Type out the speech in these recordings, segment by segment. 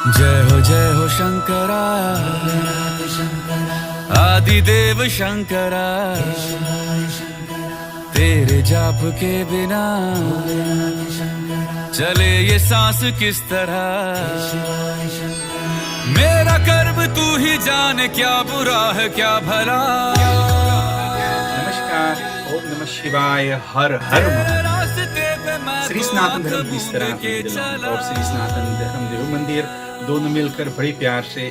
जय हो शंकरा आदिदेव शंकरा, तेरे जाप के बिना चले ये सांस किस तरह। मेरा कर्म तू ही जाने, क्या बुरा है क्या भला। नमस्कार, ओम नमः शिवाय, हर हर महादेव। श्री सनातन धर्म की तरह और श्री सनातन धर्म देव मंदिर दोनों मिलकर बड़े प्यार से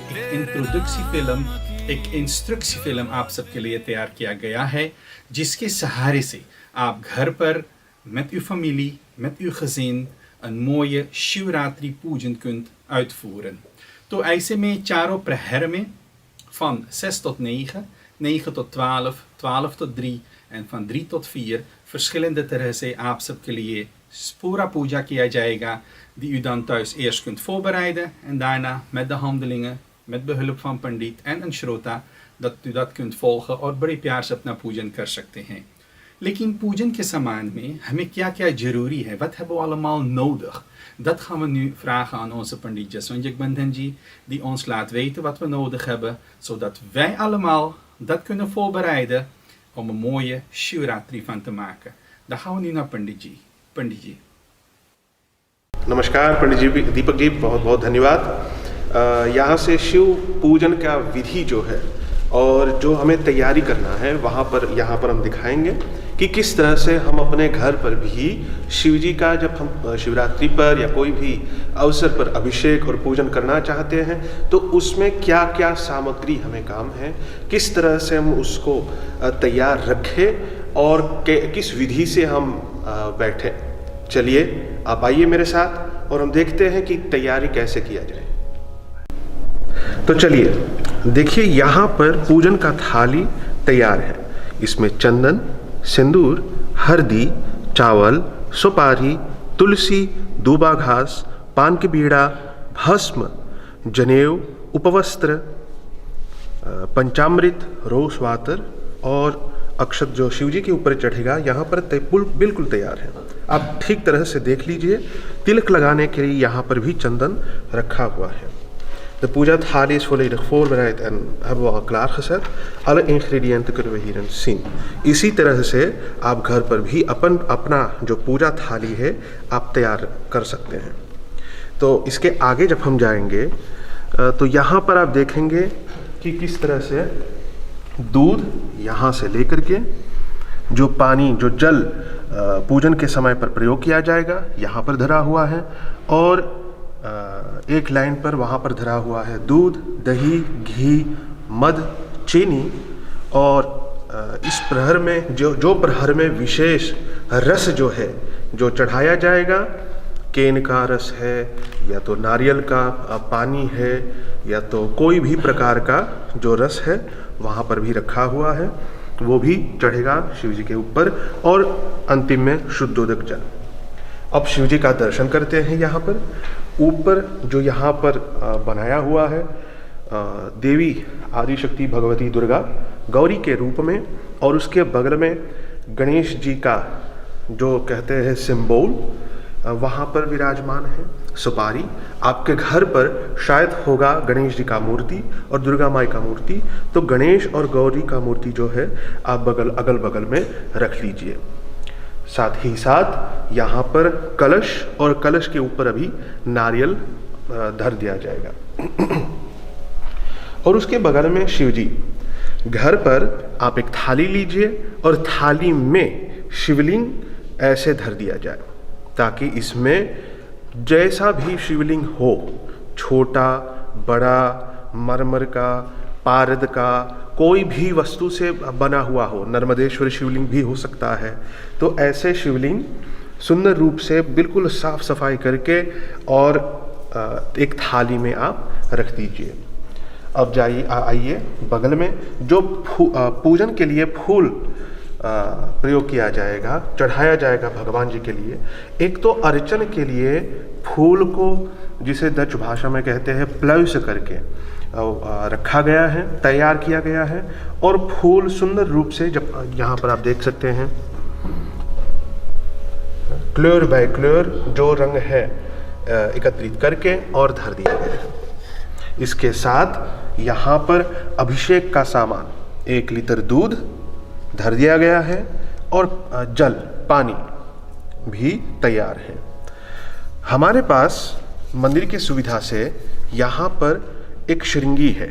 एक इंस्ट्रक्टिव फिल्म आप सबके लिए तैयार किया गया है, जिसके सहारे से आप घर पर met uw familie, met uw gezin een mooie Shivratri पूजन kunt uitvoeren. तो ऐसे में चारों प्रहर में van 6 tot 9, 9 tot 12, 12 tot 3 en van 3 tot 4 verschillende तरह से आप सबके लिए पूरा पूजा किया जाएगा, die u dan thuis eerst kunt voorbereiden en daarna met de handelingen, met behulp van पंडित en een श्रोता, dat u dat kunt volgen और बड़े प्यार से अपना पूजन कर सकते हैं. लेकिन पूजन के सामान में हमें क्या क्या जरूरी है, wat hebben we allemaal nodig? Dat gaan we nu vragen aan onze pandit Jasonjak Bandhanji, die ons laat weten wat we nodig hebben, zodat wij allemaal dat kunnen voorbereiden om een mooie Shivratri van te maken. Dan gaan we nu naar Panditji. Panditji. नमस्कार पंडित जी, दीपक जी, बहुत बहुत धन्यवाद। यहाँ से शिव पूजन का विधि जो है और जो हमें तैयारी करना है वहाँ पर यहाँ पर हम दिखाएंगे कि किस तरह से हम अपने घर पर भी शिव जी का जब हम शिवरात्रि पर या कोई भी अवसर पर अभिषेक और पूजन करना चाहते हैं तो उसमें क्या क्या सामग्री हमें काम है, किस तरह से हम उसको तैयार रखें और किस विधि से हम बैठें। चलिए आप आइए मेरे साथ और हम देखते हैं कि तैयारी कैसे किया जाए। तो चलिए देखिए, यहाँ पर पूजन का थाली तैयार है। इसमें चंदन, सिंदूर, हल्दी, चावल, सुपारी, तुलसी, दूबा घास, पान की बीड़ा, भस्म, जनेऊ, उपवस्त्र, पंचामृत, रोज वाटर और अक्षत जो शिव जी के ऊपर चढ़ेगा यहाँ पर बिल्कुल तैयार है। आप ठीक तरह से देख लीजिए, तिलक लगाने के लिए यहाँ पर भी चंदन रखा हुआ है। De poejathalie is volledig voorbereid en hebben we al klaargezet. Alle ingrediënten kunnen we hierin zien. इसी तरह से आप घर पर भी अपना जो पूजा थाली है आप तैयार कर सकते हैं। तो इसके आगे जब हम जाएंगे तो यहाँ पर आप देखेंगे कि किस तरह से दूध यहाँ से लेकर के जो पानी, जो जल पूजन के समय पर प्रयोग किया जाएगा यहाँ पर धरा हुआ है और एक लाइन पर वहाँ पर धरा हुआ है दूध, दही, घी, मध, चीनी और इस प्रहर में जो प्रहर में विशेष रस जो है जो चढ़ाया जाएगा, केन का रस है या तो नारियल का पानी है या तो कोई भी प्रकार का जो रस है वहाँ पर भी रखा हुआ है, वो भी चढ़ेगा शिव जी के ऊपर और अंतिम में शुद्धोदक जल। अब शिव जी का दर्शन करते हैं। यहाँ पर ऊपर जो यहाँ पर बनाया हुआ है देवी आदिशक्ति भगवती दुर्गा गौरी के रूप में और उसके बगल में गणेश जी का जो कहते हैं सिंबल वहाँ पर विराजमान है। सुपारी, आपके घर पर शायद होगा गणेश जी का मूर्ति और दुर्गा माई का मूर्ति, तो गणेश और गौरी का मूर्ति जो है आप अगल बगल में रख लीजिए। साथ ही साथ यहाँ पर कलश और कलश के ऊपर अभी नारियल धर दिया जाएगा और उसके बगल में शिव जी। घर पर आप एक थाली लीजिए और थाली में शिवलिंग ऐसे धर दिया जाए ताकि इसमें जैसा भी शिवलिंग हो, छोटा, बड़ा, मरमर का, पारद का, कोई भी वस्तु से बना हुआ हो, नर्मदेश्वर शिवलिंग भी हो सकता है, तो ऐसे शिवलिंग सुंदर रूप से बिल्कुल साफ सफाई करके और एक थाली में आप रख दीजिए। अब जाइए, आइए बगल में जो पूजन के लिए फूल प्रयोग किया जाएगा, चढ़ाया जाएगा भगवान जी के लिए। एक तो अर्चन के लिए फूल को, जिसे डच भाषा में कहते हैं प्लव्स करके रखा गया है, तैयार किया गया है और फूल सुंदर रूप से, जब यहाँ पर आप देख सकते हैं क्लेयर बाय क्लेयर जो रंग है एकत्रित करके और धर दिया गया है। इसके साथ यहाँ पर अभिषेक का सामान 1 लीटर दूध धर दिया गया है और जल पानी भी तैयार है। हमारे पास मंदिर की सुविधा से यहाँ पर एक श्रृंगी है।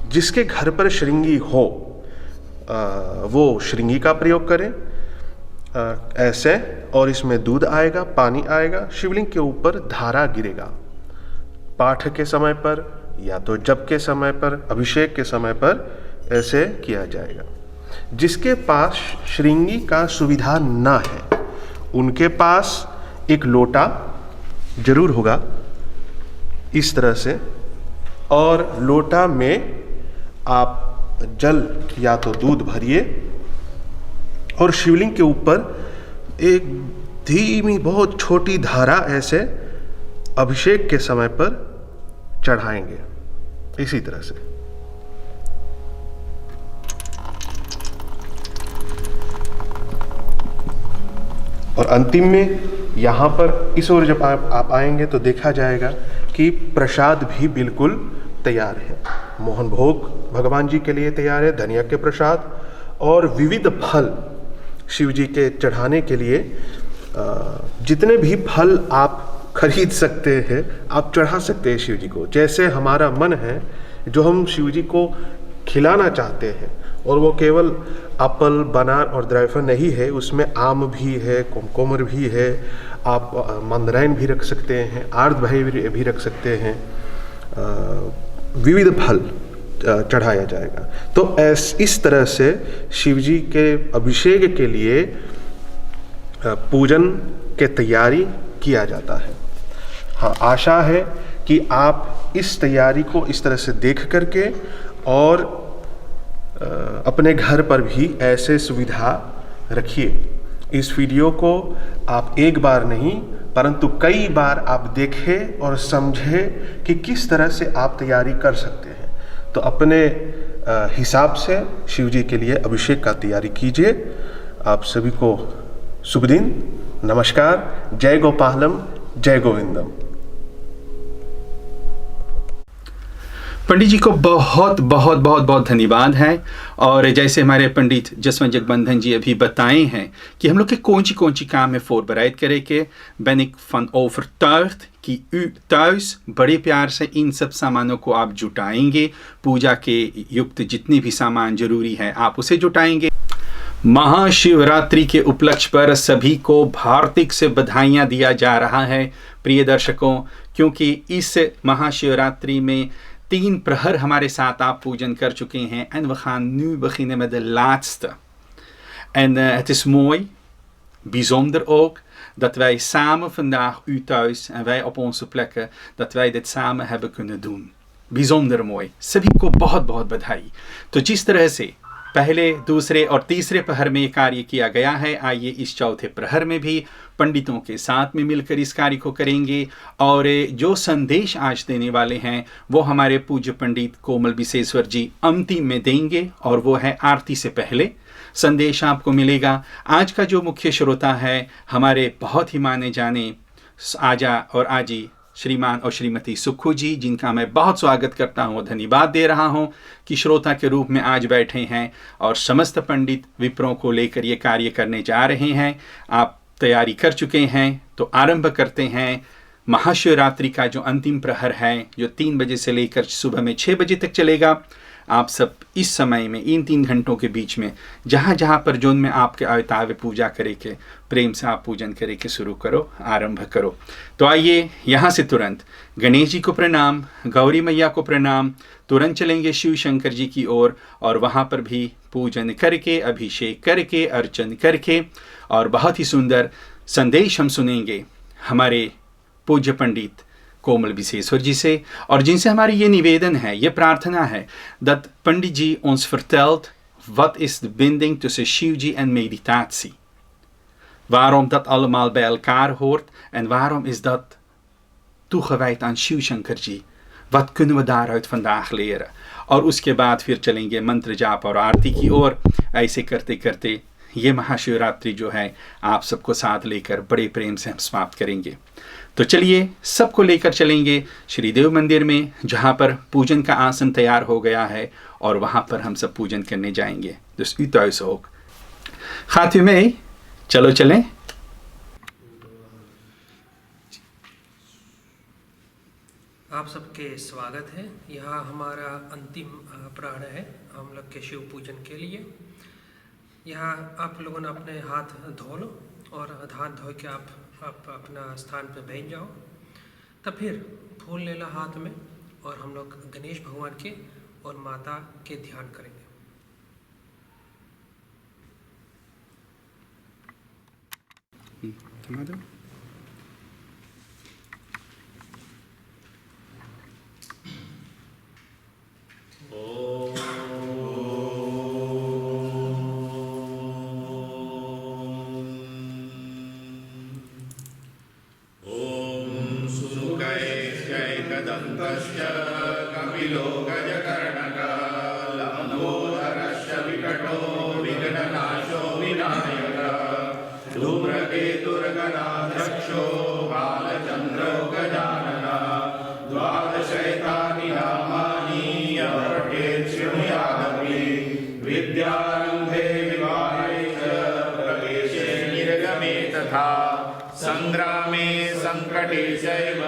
जिसके घर पर श्रृंगी हो वो श्रृंगी का प्रयोग करें ऐसे, और इसमें दूध आएगा, पानी आएगा, शिवलिंग के ऊपर धारा गिरेगा। पाठ के समय पर या तो जप के समय पर, अभिषेक के समय पर ऐसे किया जाएगा। जिसके पास श्रृंगी का सुविधा ना है उनके पास एक लोटा जरूर होगा इस तरह से, और लोटा में आप जल या तो दूध भरिए और शिवलिंग के ऊपर एक धीमी बहुत छोटी धारा ऐसे अभिषेक के समय पर चढ़ाएंगे इसी तरह से। और अंतिम में यहाँ पर इस ओर जब आप आएंगे तो देखा जाएगा कि प्रसाद भी बिल्कुल तैयार है। मोहन भोग भगवान जी के लिए तैयार है, धनिया के प्रसाद और विविध फल शिव जी के चढ़ाने के लिए जितने भी फल आप खरीद सकते हैं आप चढ़ा सकते हैं शिव जी को। जैसे हमारा मन है जो हम शिव जी को खिलाना चाहते हैं, और वो केवल एप्पल, बनाना और द्राइफल नहीं है, उसमें आम भी है, कोमर भी है, आप मंदराइन भी रख सकते हैं, आर्द भाई भी रख सकते हैं, विविध फल चढ़ाया जाएगा। तो इस तरह से शिव जी के अभिषेक के लिए पूजन के तैयारी किया जाता है। हाँ, आशा है कि आप इस तैयारी को इस तरह से देख करके और अपने घर पर भी ऐसे सुविधा रखिए। इस वीडियो को आप एक बार नहीं परंतु कई बार आप देखें और समझें कि किस तरह से आप तैयारी कर सकते हैं। तो अपने हिसाब से शिव जी के लिए अभिषेक का तैयारी कीजिए। आप सभी को शुभ दिन, नमस्कार, जय गोपालम, जय गोविंदम। पंडित जी को बहुत बहुत बहुत बहुत धन्यवाद है। और जैसे हमारे पंडित जसवंत जगबंधन जी अभी बताए हैं कि हम लोग के कौन सी काम में voorbereid करेंगे, ben ik van overtuigd कि thuis बड़े प्यार से इन सब सामानों को आप जुटाएंगे। पूजा के युक्त जितने भी सामान जरूरी है आप उसे जुटाएंगे। महाशिवरात्रि के उपलक्ष्य पर सभी को हार्दिक से बधाइयाँ दिया जा रहा है प्रिय दर्शकों, क्योंकि इस महाशिवरात्रि में 3 प्रहर हमारे साथ आप पूजन कर चुके हैं। En we gaan nu beginnen met de laatste. En het is mooi, bijzonder ook, dat wij samen vandaag, u thuis en wij op onze plekken, dat wij dit samen hebben kunnen doen. bijzonder mooi, सभी को बहुत बहुत बधाई। तो जिस तरह से पहले, दूसरे और तीसरे प्रहर में कार्य किया गया है, आइए इस चौथे प्रहर में भी पंडितों के साथ में मिलकर इस कार्य को करेंगे। और जो संदेश आज देने वाले हैं वो हमारे पूज्य पंडित कोमल विशेश्वर जी अंतिम में देंगे, और वो है आरती से पहले संदेश आपको मिलेगा। आज का जो मुख्य श्रोता है हमारे बहुत ही माने जाने आजा और आजी श्रीमान और श्रीमती सुक्खू जी, जिनका मैं बहुत स्वागत करता हूँ, धन्यवाद दे रहा हूँ कि श्रोता के रूप में आज बैठे हैं और समस्त पंडित विप्रों को लेकर ये कार्य करने जा रहे हैं। आप तैयारी कर चुके हैं तो आरंभ करते हैं। महाशिवरात्रि का जो अंतिम प्रहर है जो 3 बजे से लेकर सुबह में 6 बजे तक चलेगा, आप सब इस समय में इन 3 घंटों के बीच में जहाँ जहाँ पर जोन में आपके आयतावे पूजा करे के प्रेम से आप पूजन करे के शुरू करो, आरंभ करो। तो आइए यहाँ से तुरंत गणेश जी को प्रणाम, गौरी मैया को प्रणाम, तुरंत चलेंगे शिव शंकर जी की ओर और वहाँ पर भी पूजन करके, अभिषेक करके, अर्चन करके और बहुत ही सुंदर संदेश हम सुनेंगे हमारे पूज्य पंडित कोमल विशेश्वर जी से, और जिनसे हमारी ये निवेदन है, ये प्रार्थना है dat Pandit ji ons vertelt wat is de binding tussen Shivji en meditatie. Waarom dat allemaal bij elkaar hoort en waarom is dat toegewijd aan Shiv Shankar ji. Wat kunnen we daaruit vandaag leren? और उसके बाद फिर चलेंगे मंत्र जाप और आरती की ओर। ऐसे करते करते ये महाशिवरात्रि जो है आप सबको साथ लेकर बड़े प्रेम से हम समाप्त करेंगे। तो चलिए सबको लेकर चलेंगे श्री देव मंदिर में, जहाँ पर पूजन का आसन तैयार हो गया है और वहाँ पर हम सब पूजन करने जाएंगे। खाते में चलो चलें। आप सबके स्वागत है। यहाँ हमारा अंतिम प्राण है हम लोग के शिव पूजन के लिए। यहाँ आप लोगों ने अपने हाथ धो लो और हाथ धो के आप अपना स्थान पे बैठ जाओ। तब फिर फूल ले लो हाथ में और हम लोग गणेश भगवान के और माता के ध्यान करेंगे। संग्रामे संकटे चैव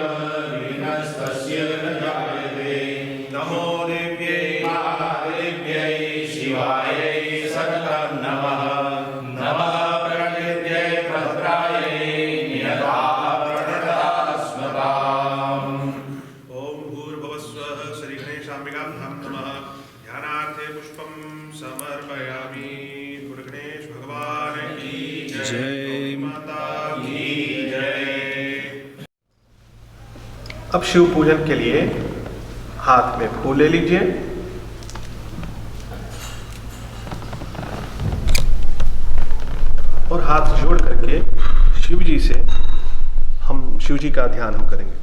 विघ्नस्तस्य न जायते। नमो देव्यै महादेव्यै शिवायै सततं नमः। नमः प्रकृत्यै भद्रायै नियता प्रणतास्मताम्। ओम भूर्भुवस्वः श्री गणेशाम्बिकाभ्यां नमः। ध्यानार्थे पुष्पं समर्पयामि। गुरु गणेश भगवान की जय। माता की जय। अब शिव पूजन के लिए हाथ में फूल ले लीजिए और हाथ जोड़ करके शिव जी से हम शिव जी का ध्यान हम करेंगे।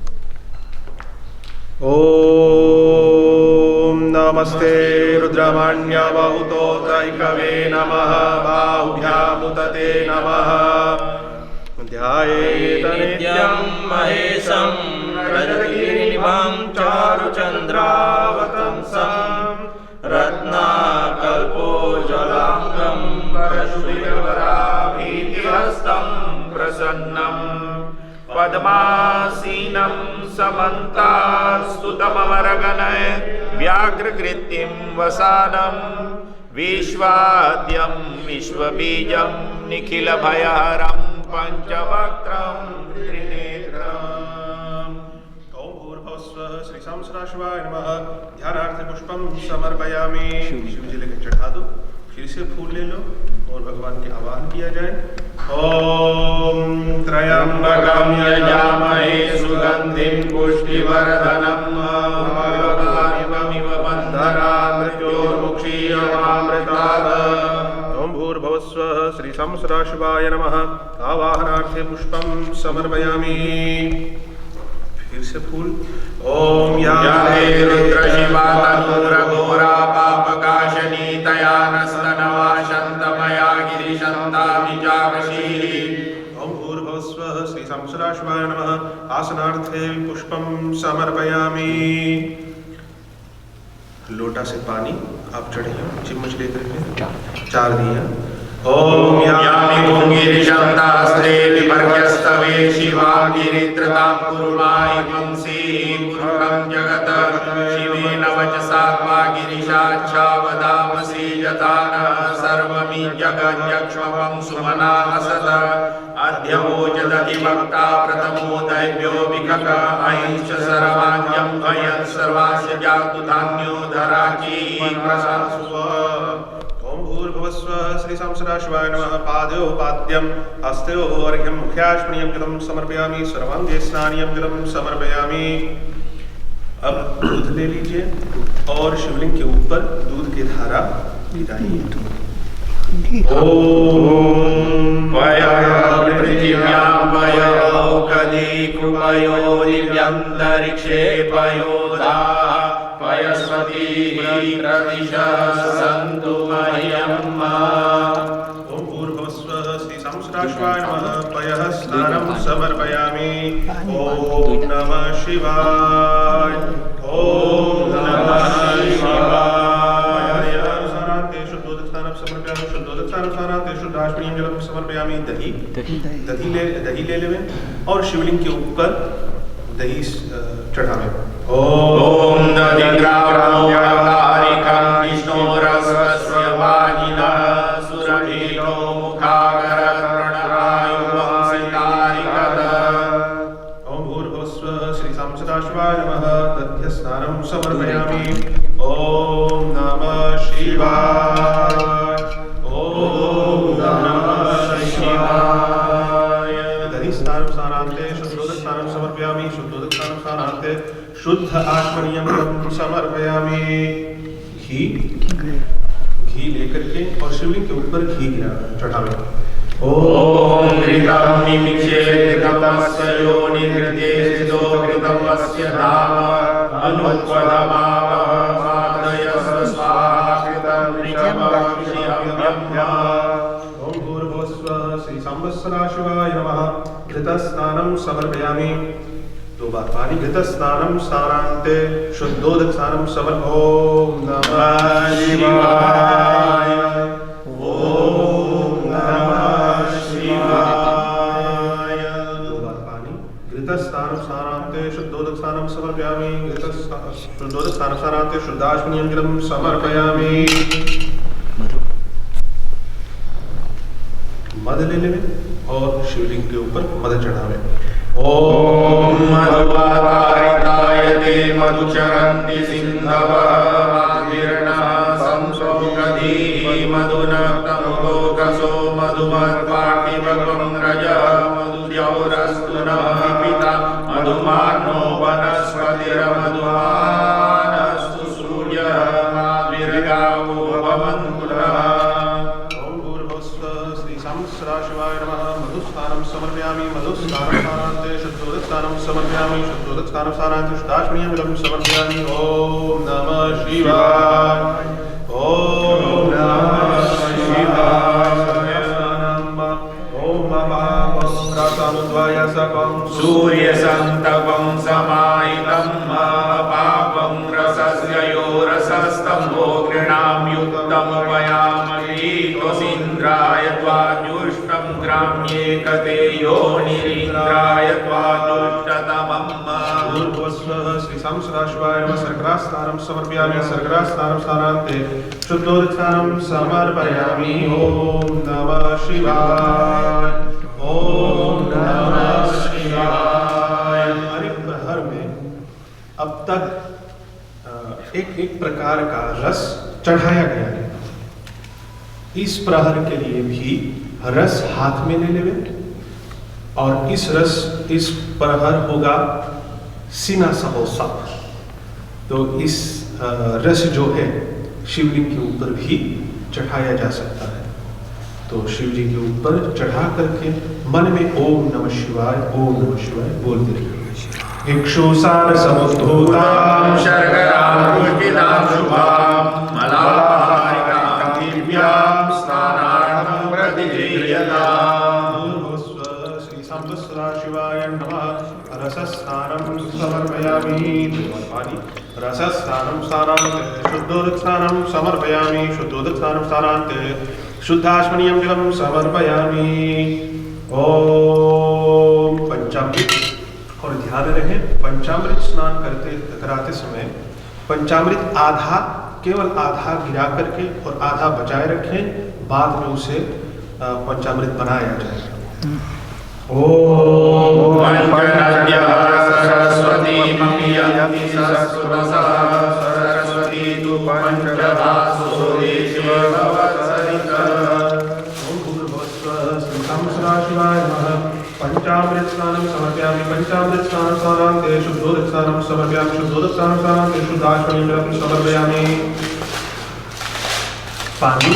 ओम नमस्ते रुद्रमाण्य बाहुतो त्रैकवे नमः। बाहुभ्यामुतते नमः। ध्यायेत नित्यं महेशं रजतगिरिनिभां चारुचन्द्रावतंसं रत्नाकल्पोज्ज्वलाङ्गं परशुभवराभीतिहस्तं प्रसन्नं पद्मासीनं समन्तास्तुतममरगणय व्याघ्रकृतिं वसानं विश्वाद्यं विश्वबीजं निखिलभयहरं पंचवक्त्रं त्रिनेत्रम्। ओम भूर्भुवस्वः श्री सहस्राशिवाय नमः। ध्यानार्थे पुष्पं समर्पयामि। शिव जी लेकर चढ़ा दो। फिर से फूल ले लो और भगवान के आवाहन किया जाए। ओम त्र्यंबकं यजामहे सुगंधिं पुष्टिवर्धनम् उर्वारुकमिव बन्धनात् मृत्योर्मुक्षीयमामृतात्। ओम भूर्भुवस्वः श्री सहस्राशिवाय नमः। आवाहनार्थे पुष्पं समर्पयामि। फिर से फूल। ओम या रुद्रशिवा तनूरघोरा पापकाशनी तया नस्तनवा शन्तमया गिरिशन्ता विजागशी। ओम भूर्भुवस्वः श्री सहस्राशिवाय नमः। आसनार्थे पुष्पं समर्पयामि। लोटा से पानी आप चढ़िए चिम्मच लेकर के 4 दिया। ओम यामि गिरिशन्तास्ते विपर्यस्तवे शिवा गिरित्रतां कुर्माय पुंसी पुरुषं जगत्। शिवेन वचसा त्वा गिरिशाच्छा वदामसि यथा न सर्वमि जगद्यक्ष्मं सुमना असत। अध्यवोचदधिवक्ता प्रथमो दैव्यो विकक अहिंस सर्वाण्यं भयं सर्वास्य जातु धान्यो धराची प्रशंसुव। ओम भूर्भुवस्वः श्री सहस्राशिवाय नमः। पादयो पाद्यं हस्तयो अर्घ्यं मुख्याश्मनीयं जलं समर्पयामि। सर्वांगे स्नानीयं जलं समर्पयामि। अब दूध ले लीजिए और शिवलिंग के ऊपर दूध की धारा गिराइए। ओम पृथिव्यां पयोकदी कृपयो दिव्यन्तरिक्षे पयोधा पयस्वती प्रदिश सन्तु मह्यम्। ओम भूर्भुवः समस्तदाशिवाय नमः पयः स्नानं समर्पयामि ॐ नमः शिवाय ॐ नमः शिवाय सारांते शुद्धोदकस्नानं समर्पयामि शुद्धोदकस्नानं सारांते शुद्धाश्वनीयं जलं समर्पयामि दही ले लेवें और शिवलिंग के ऊपर दही चढ़ावें ॐ दधिग्राव्यवहारिकं विष्णोरस्वस्य वाजिनः सुरभीतो मुखाकरकर्णरायुवं सीतारिकत ॐ भूर्भुवस्वः श्री सदाशिवाय नमः दध्यस्नानं समर्पयामि ॐ नमः शिवाय ॐ नमः शिवाय दधिस्नानं सारान्ते शुद्धोदकस्नानं समर्पयामि शुद्धोदकस्नानं सारान्ते शुद्ध आचमनीयं समर्पयामि घी लेकर के और शिवलिंग के ऊपर घी चढ़ावे ॐ घृतं निमिषेघृतमस्य योनिहृदेशो घृतमस्य धाम अनुपदमावमादयस्व स्वाहाकृतं ऋषभं शिवं ॐ भूर्भुवस्वः श्री संवत्सराशिवाय नमः घृतस्नानं समर्पयामि दो बार पानी घृतस्नानं सारान्ते शुद्धोदकस्नानं समर्पयामि ॐ नमः शिवाय ॐ नमः शिवाय दो बार पानी घृतस्नानं सारान्ते शुद्धोदकस्नानं समर्पयामि शुद्धोदकस्नानं सारान्ते शुद्धाश्वनीयं जलं समर्पयामि मध ले लेवे और शिवलिंग के ऊपर मध चढ़ावे ॐ मधुवातारिताय ते मधुचरन्ति सिन्धवः माभिर्नः संशोकधीः मधुनक्तमुलोकसो मधुमत्पाटिवकं रजः मधुद्यौरस्तु नः पिता मधुमानो वनस्पतिरमधुमानस्तु सूर्यः माभिर्गावो भवन्तु नः सहस्राशिवाय नमः मधुस्नानं समर्पयामि मधुस्नानं सारान्ते शुद्धोदकस्नानं समर्पयामि शुद्धोदकस्नानं सारान्ते शुद्धाश्वनीयं जलं समर्पयामि ॐ नमः शिवाय ॐ नमः शिवाय ॐ महावं रसानुद्वयसकं सूर्यसन्तपं समाहितं महापापं रसस्य यो रसस्तम्भो घृणां युक्तमुपयामहि त्वसीन्द्राय त्वाजुष्टं ग्राम्येकते योनिरीन्द्राय त्वाजुष्टतमम् भूर्भुवस्वः श्री संवत्सराशिवाय नमः सर्गरास्नानं समर्पयामि सर्गरास्नानं सारान्ते शुद्धोदकस्नानं समर्पयामि ॐ नमः शिवाय ॐ नमः शिवाय। हर एक प्रहर में अब तक एक प्रकार का रस चढ़ाया गया है। इस प्रहर के लिए भी रस हाथ में ले लेवे और इस प्रहर होगा सीना सहोसा। तो इस रस जो है शिवलिंग के ऊपर भी चढ़ाया जा सकता है। तो शिव जी के ऊपर चढ़ा करके मन में ओम नमः शिवाय बोलते रहिए। इक्षुसार समुद्धूतां शर्करां पुष्टिदां शुभां मलाहारिकां दिव्यां स्नानार्थं प्रतिगृह्यताम्। श्री संवत्सराशिवाय नमः रसस्नानं समर्पयामि रसस्नानं सारान्ते शुद्धोदकस्नानं समर्पयामि शुद्धोदकस्नानं सारान्ते शुद्धाश्वनीयं जलं समर्पयामि ओम पंचामृत। और ध्यान रहे पंचामृत स्नान कराते समय पंचामृत केवल आधा गिरा करके और आधा बचाए रखें, बाद में उसे पंचामृत बनाया जाएगा। ओम सरस्वती मह्यन्ति सरस्वतः सरस्वती तु पंचधा सुरेशे भवत्सरितः। ओम भूर्भुवस्वः श्री संवत्सराशिवाय नमः पंचामृत स्नानं समर्पयामि पंचामृत स्नानं सारान्ते शुद्धोदकस्नानं समर्पयामि शुद्धोदकस्नानं सारान्ते शुद्धाश्वनीयं जलं समर्पयामि। पानी,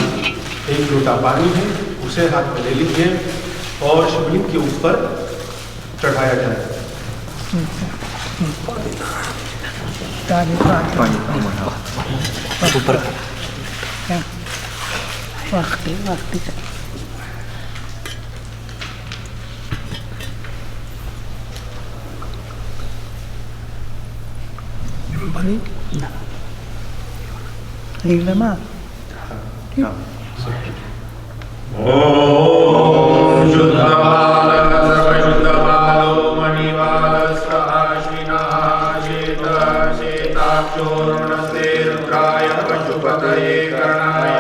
एक लोटा पानी है, उसे हाथ में ले लीजिए और शिवलिंग के ऊपर चढ़ाया जाए। ॐ शुद्धबाल सर्वशुद्धबालो मणिबालस्य आश्विनः शेताक्षोरुणस्ते रुद्राय पशुपतये कर्णाय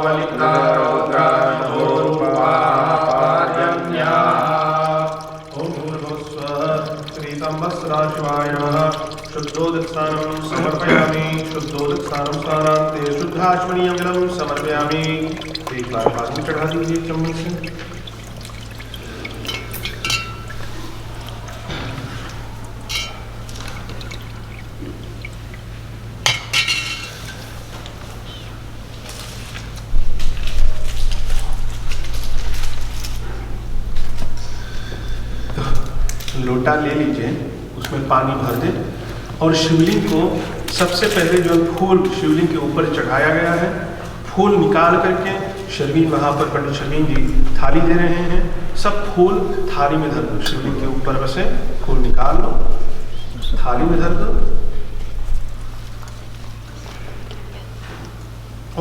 वलितारौद्राय भोरुपार्यम्या ओम भूर्भुवस्सुवः श्रीसंवत्सराशिवाय नमः। शुद्धोदकस्नानं समर्पयामि। शुद्धोदकस्नानं स्नानान्ते शुद्धाश्वनीयं जलं समर्पयामि। एक बार हाथ में चढ़ा दीजिए चम्मच से। लोटा ले लीजिए, उसमें पानी भर दें और शिवलिंग को सबसे पहले जो फूल शिवलिंग के ऊपर चढ़ाया गया है, फूल निकाल करके शर्वीन वहाँ पर पंडित शर्वीन जी थाली दे रहे हैं। सब फूल थाली में धर दो। शिवलिंग के ऊपर बसे फूल निकाल लो, थाली में धर दो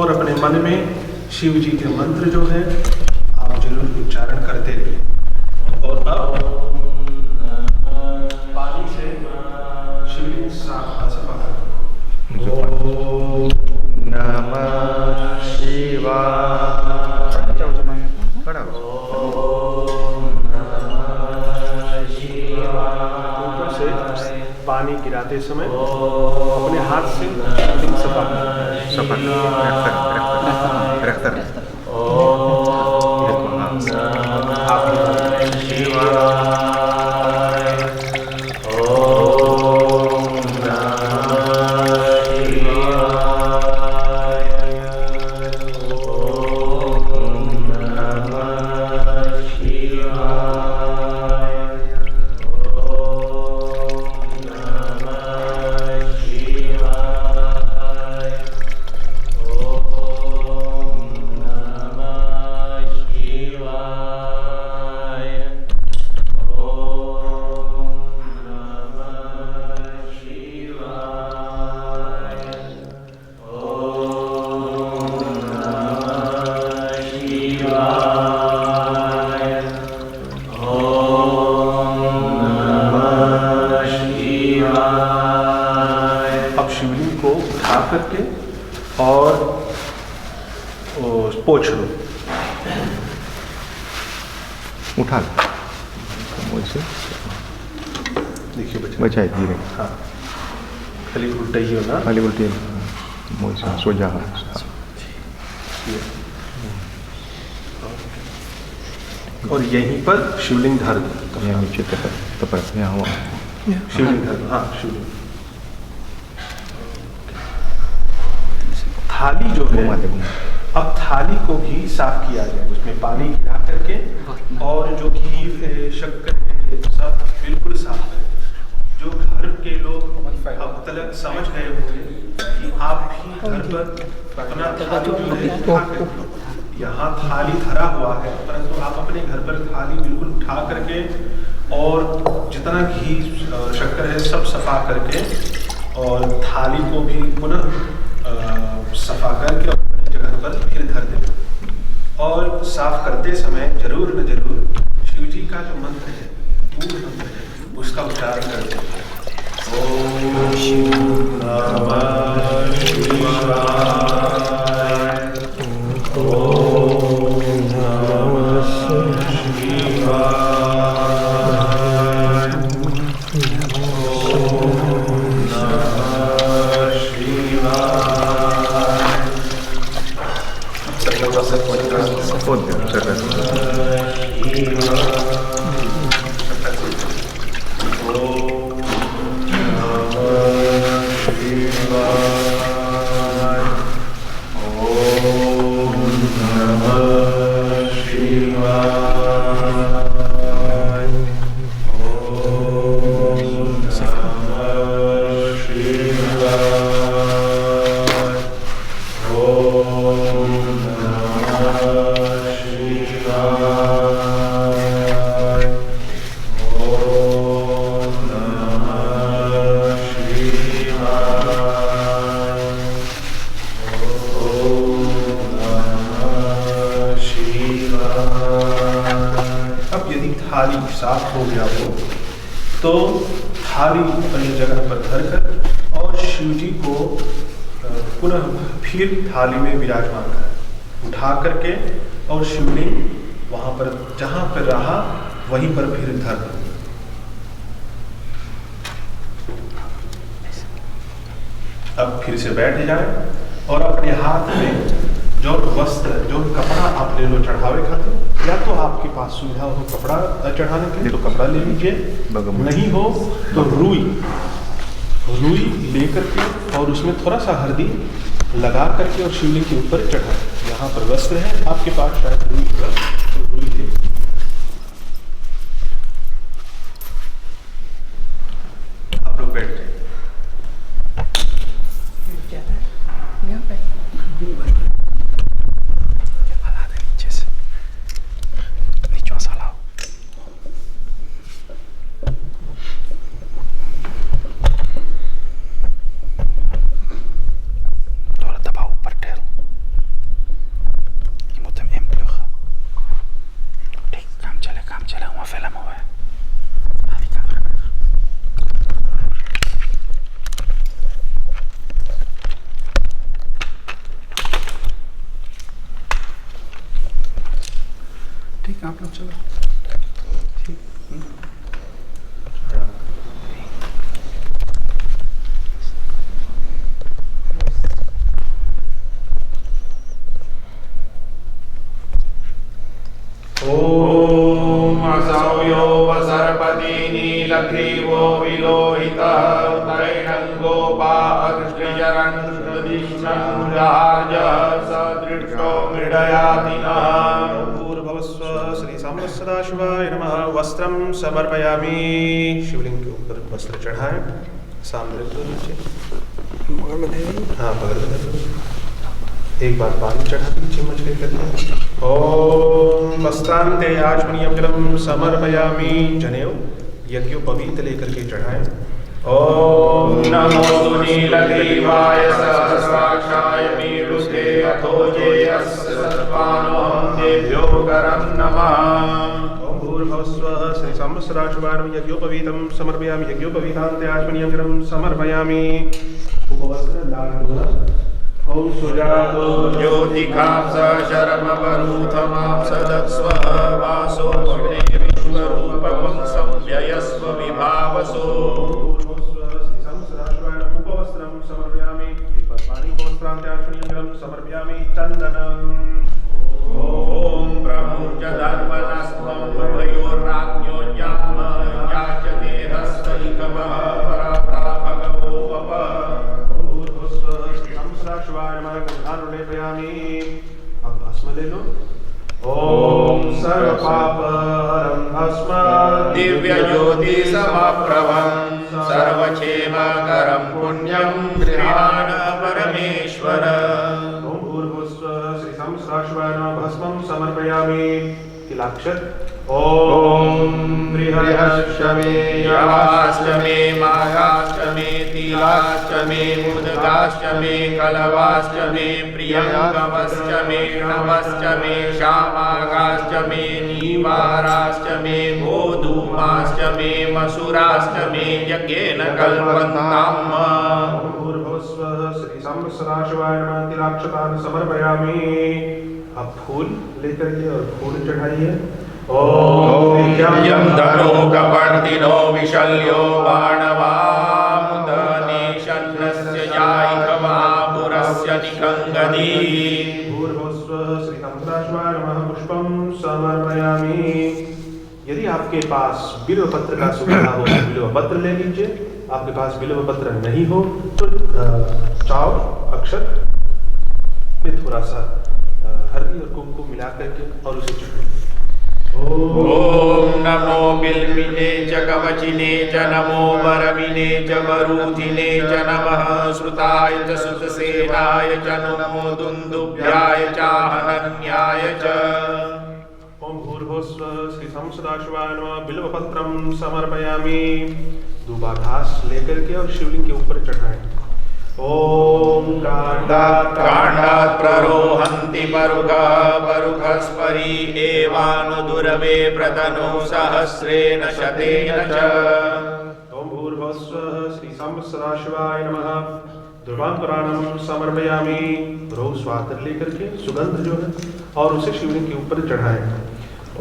और अपने मन में शिव जी के मंत्र जो है आप जरूर उच्चारण करते रहिए। और अब पानी से शिवलिंग सफा करो। ओम नमः शिवाय। ऊपर से पानी गिराते समय अपने हाथ से शिवलिंग सफा करके और पोंछ लो। उठा लो वैसे देखिए बचाए धीरे। हाँ खाली उल्टा ही होना, खाली उल्टी वैसे सो जा। और यहीं पर शिवलिंग धर दो। यहाँ नीचे तप यहाँ हुआ शिवलिंग धर दो। हाँ शिवलिंग। थाली जो है अब थाली को भी साफ किया जाए, उसमें पानी गिरा करके और जो घी है शक्कर है सब बिल्कुल साफ करें। जो घर के लोग अब तक समझ गए होंगे कि आप भी घर पर अपना थाली जो है उठा करके, यहाँ थाली धरा हुआ है परंतु आप अपने घर पर थाली बिल्कुल उठा करके और जितना घी शक्कर है सब सफा करके और थाली को भी पुनः सफा करके अपनी जगह पर फिर धर दें। और साफ करते समय जरूर न जरूर शिव जी का जो मंत्र है मूल मंत्र है उसका उच्चारण करते हैं। ओम नमः शिवाय। ओम नमः शिवाय। हो गया हो तो थाली अपनी जगह पर धर कर और शिव जी को पुनः फिर थाली में विराजमान कर उठा करके और शिवलिंग वहाँ पर जहाँ पर रहा वहीं पर फिर धर दो। अब फिर से बैठ जाए और अपने हाथ में जो वस्त्र जो कपड़ा आप ले लो चढ़ावे खाते, या तो आपके पास सुविधा हो कपड़ा चढ़ाने के लिए तो कपड़ा ले लीजिए, नहीं हो तो रुई लेकर के और उसमें थोड़ा सा हल्दी लगा करके और शिवलिंग के ऊपर चढ़ाए। यहाँ पर वस्त्र है आपके पास, शायद रुई का तो रुई ले। आप लोग बैठ जाए। ठीक, आप लोग चलो। ठीक। ओम असौयो वसर्पति नीलग्रीवो विलोहितः तैरङ्गोपाकृष्णचरन् सदृष्टो मृडयातिनः। भूर्भुवस्सुवः श्री सांब सदाशिवाय नमः। वस्त्रं समर्पयामि। शिवलिंग के ऊपर वस्त्र चढ़ाएं, सामने तो नीचे, हाँ बगल में। एक बार पानी चढ़ा नीचे मछली करके। ओम वस्त्रांते आचमनीयं जलं समर्पयामि। जनेऊ यज्ञोपवीत लेकर के चढ़ाएं। ओम नमो नीलग्रीवाय सहस्राक्षाय मीरुते अथोजेयस्य सत्त्वानोऽहं देभ्यो करं नमः। ओम भूर्भुवस्सुवः श्री सांब सदाशिवाय नमः। यज्ञोपवीतं समर्पयामि। यज्ञोपवीतान्ते आचमनीयं जलं समर्पयामि। उपवस्त्र लाल डोरा। ओम सुजातो ज्योतिकांस शर्मवरूथमां सदस्वः वासो अग्ने विश्वरूपं संव्ययस्व विभावसो। उपवस्त्रं समर्पयामि। पानी उपवस्त्रान्ते आचमनीयं जलं समर्पयामि। चन्दनम्। ओम प्रमुच धर्मनस्त्वं भयोर्राज्ञो याचते हस्तैकमः पराप्रा भगवो वप। शिवाय नमः। गंधानु लेपयामि। अब भस्म ले लो। ओम सर्वपापहरं भस्म दिव्य ज्योति समप्रभं सर्वक्षेमकरं पुण्यं गृहाण परमेश्वर। ओम भूर्भुवस्सुवः श्री सांब सदाशिवाय नमः। भस्मं समर्पयामि। तिलाक्षत। ओम बृहस्पति यावाष्टमे माघाष्टमे तिलाष्टमे मुदगाष्टमे कलवाष्टमे प्रियंगमष्टमे नवष्टमे श्यामागाष्टमे नीवाराष्टमे गोधूमाष्टमे मसूराष्टमे यज्ञेन कल्पन्ताम्। भूर्भुवस्सुवः श्री सांब सदाशिवाय नमः। तिलाक्षतान् समर्पयामि। अब फूल लेकर के और फूल चढ़ाइए। ओम यं धनो कपर्दिनो विशल्यो बाणवामुदनेशन्नस्य जायिकवापुरस्य निकङ्गदी। भूर्भुवस्सुवः श्री सांब सदाशिवाय नमः। पुष्पं समर्पयामि। यदि आपके पास बिल्व पत्र का सुविधा हो तो बिल्व पत्र ले लीजिए। आपके पास बिल्व पत्र नहीं हो तो चावल अक्षत में थोड़ा सा हल्दी और कुमकुम मिला करके और उसे चढ़ाइए। ओम नमो बिल्विने च कवचिने च नमो वरविने च वरूथिने च नमः श्रुताय च सुतसेनाय च नमो दुन्दुभ्याय च हनन्याय च। ओम भूर्भुवस्सुवः श्री सांब सदाशिवाय नमः। बिल्वपत्रं समर्पयामि। दूबा घास लेकर के और शिवलिंग के ऊपर चढ़ाएं। ओम काण्डात् प्ररोहन्ति परुखा परुखस्परि एवानुदुरवे प्रतनु सहस्रेण शतेन च। ओम भूर्भुवस्सुः श्री सदाशिवाय नमः। ध्रुवां पुराणम समर्पयामि। रोज स्वातर लेकर के सुगंध जो है और उसे शिवलिंग के ऊपर चढ़ाएं।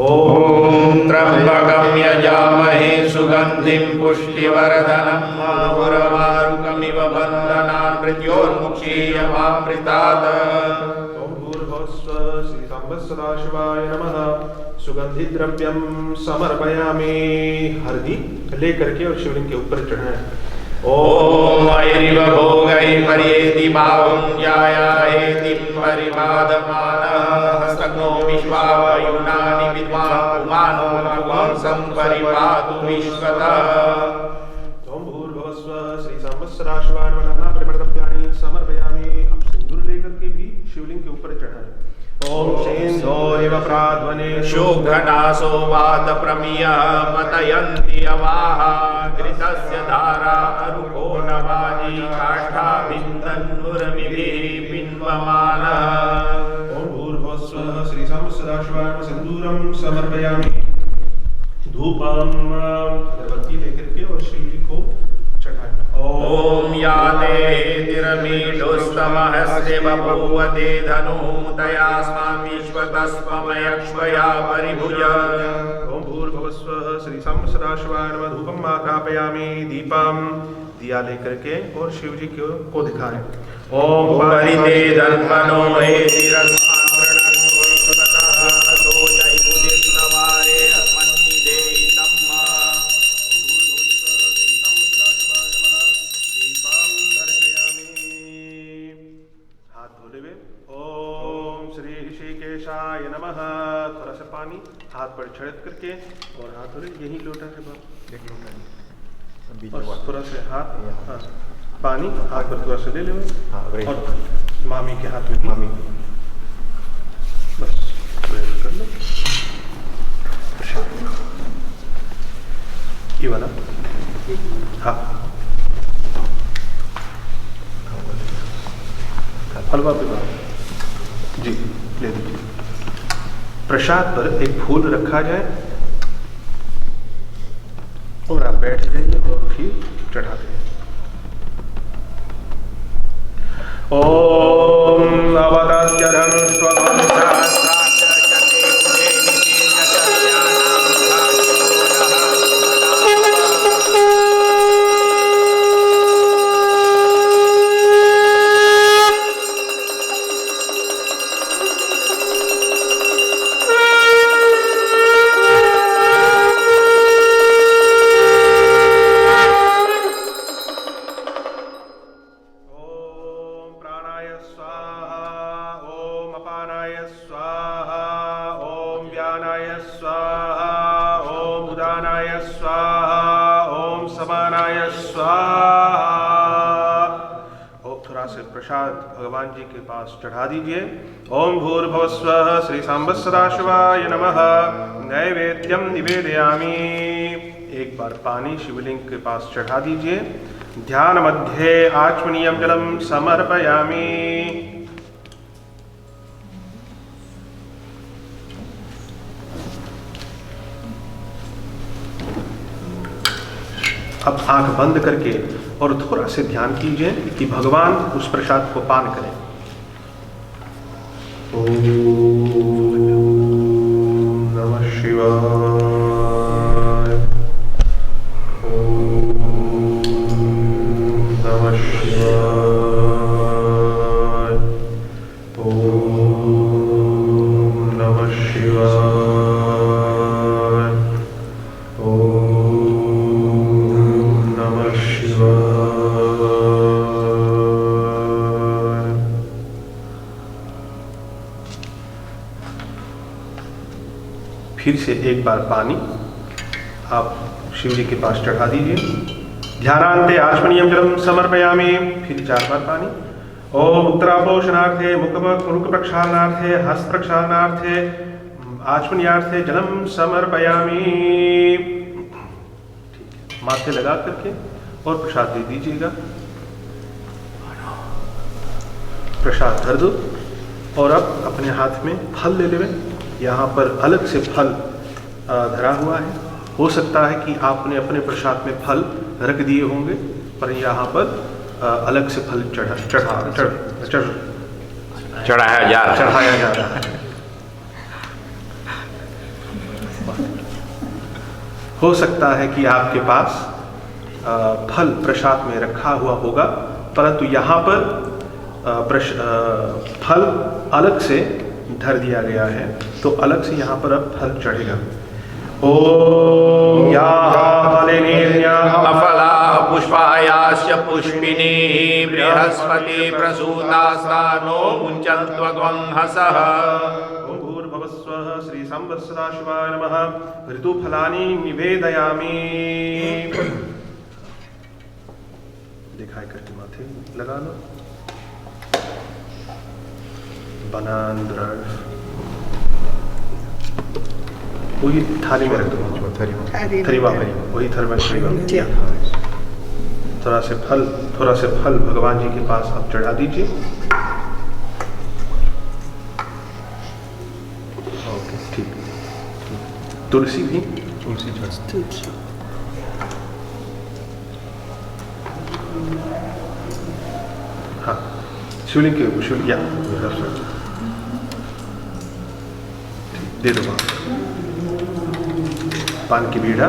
ओम त्र्यंबकं यजामहे सुगंधिं पुष्टिवर्धनम् उर्वारुकमिव बन्धनान् मृत्योर्मुक्षीयमामृतात्। ओम भूर्भुवस्सुः श्री सदाशिवाय नमः। सुगंधि द्रव्यम समर्पयामि। हल्दी लेकर के और शिवलिंग के ऊपर चढ़ाएं। ओम ऐरिव भोगै पर्येति भावं जायाहेति परिपादमानः सग्नो विश्वायुनानि विद्वान् पुमानो पुंसं परिपातु विश्वतः। ओम भूर्भुवस्सुः श्री सदाशिवाय नमः। परिमళद्रव्याणि समर्पयामि। अब सिंदूर लेकर के भी शिवलिंग के ऊपर चढ़ाएं। ओम सेन्दोरिव प्राध्वने शोघनासो वात प्रमियः पतयन्ति अवाहा घृतस्य धारा अरुको नवाजी काष्ठा बिन्दन्नुरमिभिः पिन्वमानः। ओम भूर्भुवस्सुः श्री सदाशिवाय नमः। सिंदूरं समर्पयामि। धूपम अगरबत्ती लेकर के और शिवजी को चढ़ाएं। ओम याते तिरमीडुस्तमहस्ते बभूवते धनु तयास्मान् विश्वतस्मयक्ष्मया परिभुज। ओम भूर्भुवस्सुः श्री सदाशिवाय नमः। धूपम आकापयामि। दीपम दिया लेकर के और शिवजी को दिखाएं। ओम परिते धन्वनो हेतिरस्मान् प्रणक्तो विश्वतः असो जयमुदितवारे अस्मन्निधेहि तम्मा। हाथ धो लेवे। ओम श्री ऋषिकेशाय नमः। थोड़ा सा पानी हाथ पर छिड़क करके और हाथ धो ले। यही लोटा है बाप। और थोड़ा सा हाथ हाँ, पानी हाथ पर थोड़ा सा ले ले और मामी के हाथ में मामी बस कर लो। ये वाला हाँ हलवा पे जी ले लीजिए। प्रसाद पर एक फूल रखा जाए और आप बैठ जाइए और फिर चढ़ाते हैं। ओम अवताद्यधम प्रसाद भगवान जी के पास चढ़ा दीजिए। ओम भूर्भुवस्सुः श्री सदाशिवाय नमः। नैवेद्यम निवेदयामि। एक बार पानी शिवलिंग के पास चढ़ा दीजिए। ध्यान मध्ये आचमनीयं जलम समर्पयामि। अब आंख बंद करके और थोड़ा से ध्यान कीजिए कि भगवान उस प्रसाद को पान करें। ओम नमः शिवाय। ओम नमः शिवाय। ओम नमः शिवाय। ओम नमः शिवाय। फिर से एक बार पानी आप शिव जी के पास चढ़ा दीजिए। ध्यानांते आचमनीयं जलम समर्पयामि। फिर 4 बार पानी। ओम उत्तरापोषणार्थे मुख प्रक्षालनार्थे हस्त प्रक्षालनार्थे आचमनीयार्थे जलम समर्पयामि। माथे लगा करके और प्रसाद दे दीजिएगा। प्रसाद धर दो और अब अपने हाथ में फल ले लेवे। यहाँ पर अलग से फल धरा हुआ है। हो सकता है कि आपने अपने प्रसाद में फल रख दिए होंगे, पर यहाँ पर अलग से फल चढ़ाया जा रहा है। हो सकता है कि आपके पास फल प्रसाद में रखा हुआ होगा, परंतु यहाँ पर फल अलग से धर दिया गया है, तो अलग से यहाँ पर अब फल चढ़ेगा। ओम अफला पुष्पायाश्च पुष्पिनी बृहस्पति प्रसूतास्तानो मुञ्चन्त्वग्वंहसः। भूर्भुवस्वः श्री संवत्सराशिवाय नमः। ऋतुफलानि निवेदयामि। दिखाई करके माथे लगा लो। बनांद्र वही थाली में रख दो। थरीवा वही थरवा थोड़ा से फल भगवान जी के पास आप चढ़ा दीजिए। ओके, ठीक। तुलसी भी हाँ, शिवलिंग के ऊपर या दे दो पान की बीड़ा।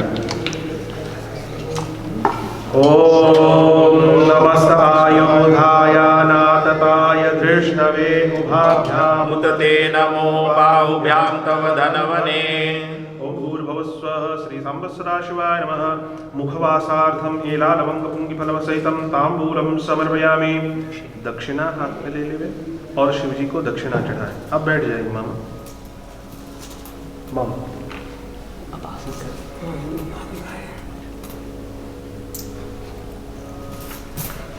ओम नमस्ताय योधाय नातताय धृष्णवे उभाभ्यां मुदते नमो बाहुभ्यां तव धनवने। ओम भूर्भुवस्वः श्री संवत्सराशिवाय नमः। मुखवासार्थम एलालवंगपुंगिफलवसहितं तांबूलम समर्पयामि। दक्षिणा हाथ में ले लेवे और शिव जी को दक्षिणा चढ़ाएं। अब बैठ जाएंगे मामा।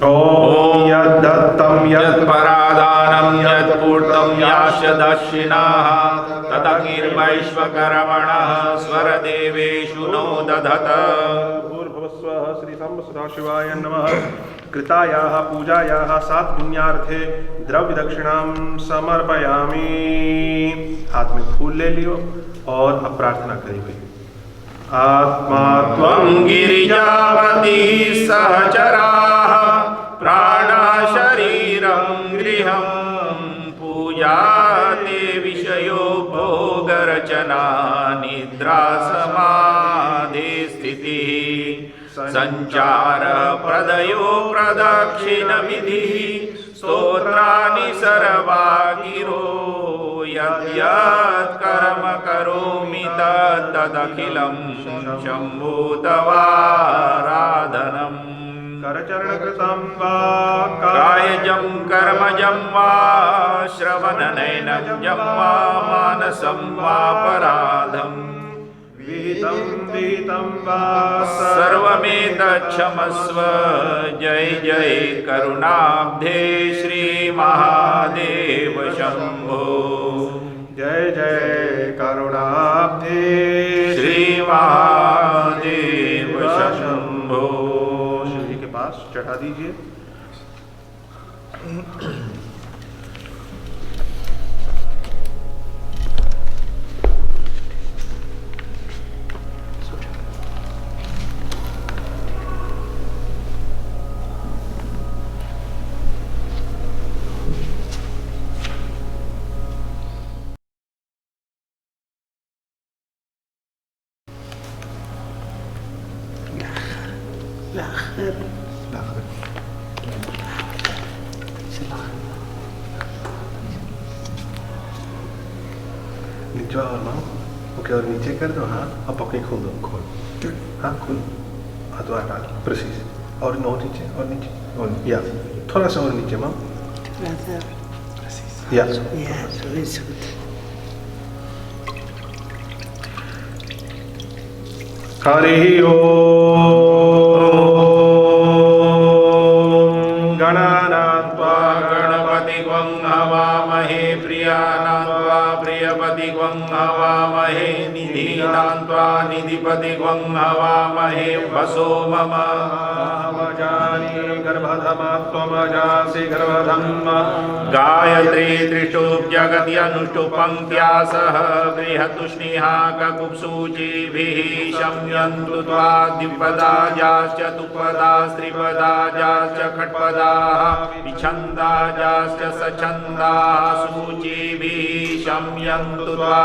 ओम यद्दत्तं यत्परादानं यत्पूर्तं याश्च दक्षिणाः तदङ्गिर्वैश्वकर्मणः स्वरदेवेषु नो दधत। भूर्भुवस्वः श्री संवत्सराशिवाय नमः। कृतायाः पूजायाः 7 पुण्यार्थे द्रव्य दक्षिणां समर्पयामि। हाथ में फूल ले लियो और अब प्रार्थना करिए। आत्मा त्वं गिरिजावती सहचराः प्राणा शरीरं गृहं पूजा ते विषयो भोगरचना निद्रा समाधि स्थितिः संचार प्रदयो प्रदक्षिण विधिः स्तोत्राणि सर्वा गिरो यद्यत् कर्म करोमि तदखिलं शम्भो तवाराधनम्। करचरणकृतं वा कायजं कर्मजं वा श्रवणनयनं वा मानसं वा पराधम् विहितं वा सर्वमेतच्छमस्व। जय जय करुणाब्धे श्री महादेव शंभो। जय जय करुणाब्धे श्री महादेव शंभो। शिव जी के पास चढ़ा दीजिए। नीचे और माओ। ओके, और नीचे कर दो। हाँ, अब पकड़े खोल दो। हाँ, खोल। हाथ तो डाल प्रेसिस। और नीचे और नीचे और या थोड़ा सा और नीचे माओ। या हरि ओम। गणानात्वा गणपतिं हवामहे प्रियानात्वा प्रियपतिं हवामहे निधीनात्वा निधिपतिं हवामहे वसो मम गर्भधमात्मजासि गर्भधम् गायत्री त्रिष्टुप् जगति अनुष्टुपङ्क्त्या सह बृहतुष्णिहाककुप्सूचिभिः शम्यन्तु त्वा द्विपदाजाश्च तुपदास्त्रिपदाजाश्च खट्पदाः विछन्दाजाश्च सछन्दाः सूचिभिः शम्यन्तु त्वा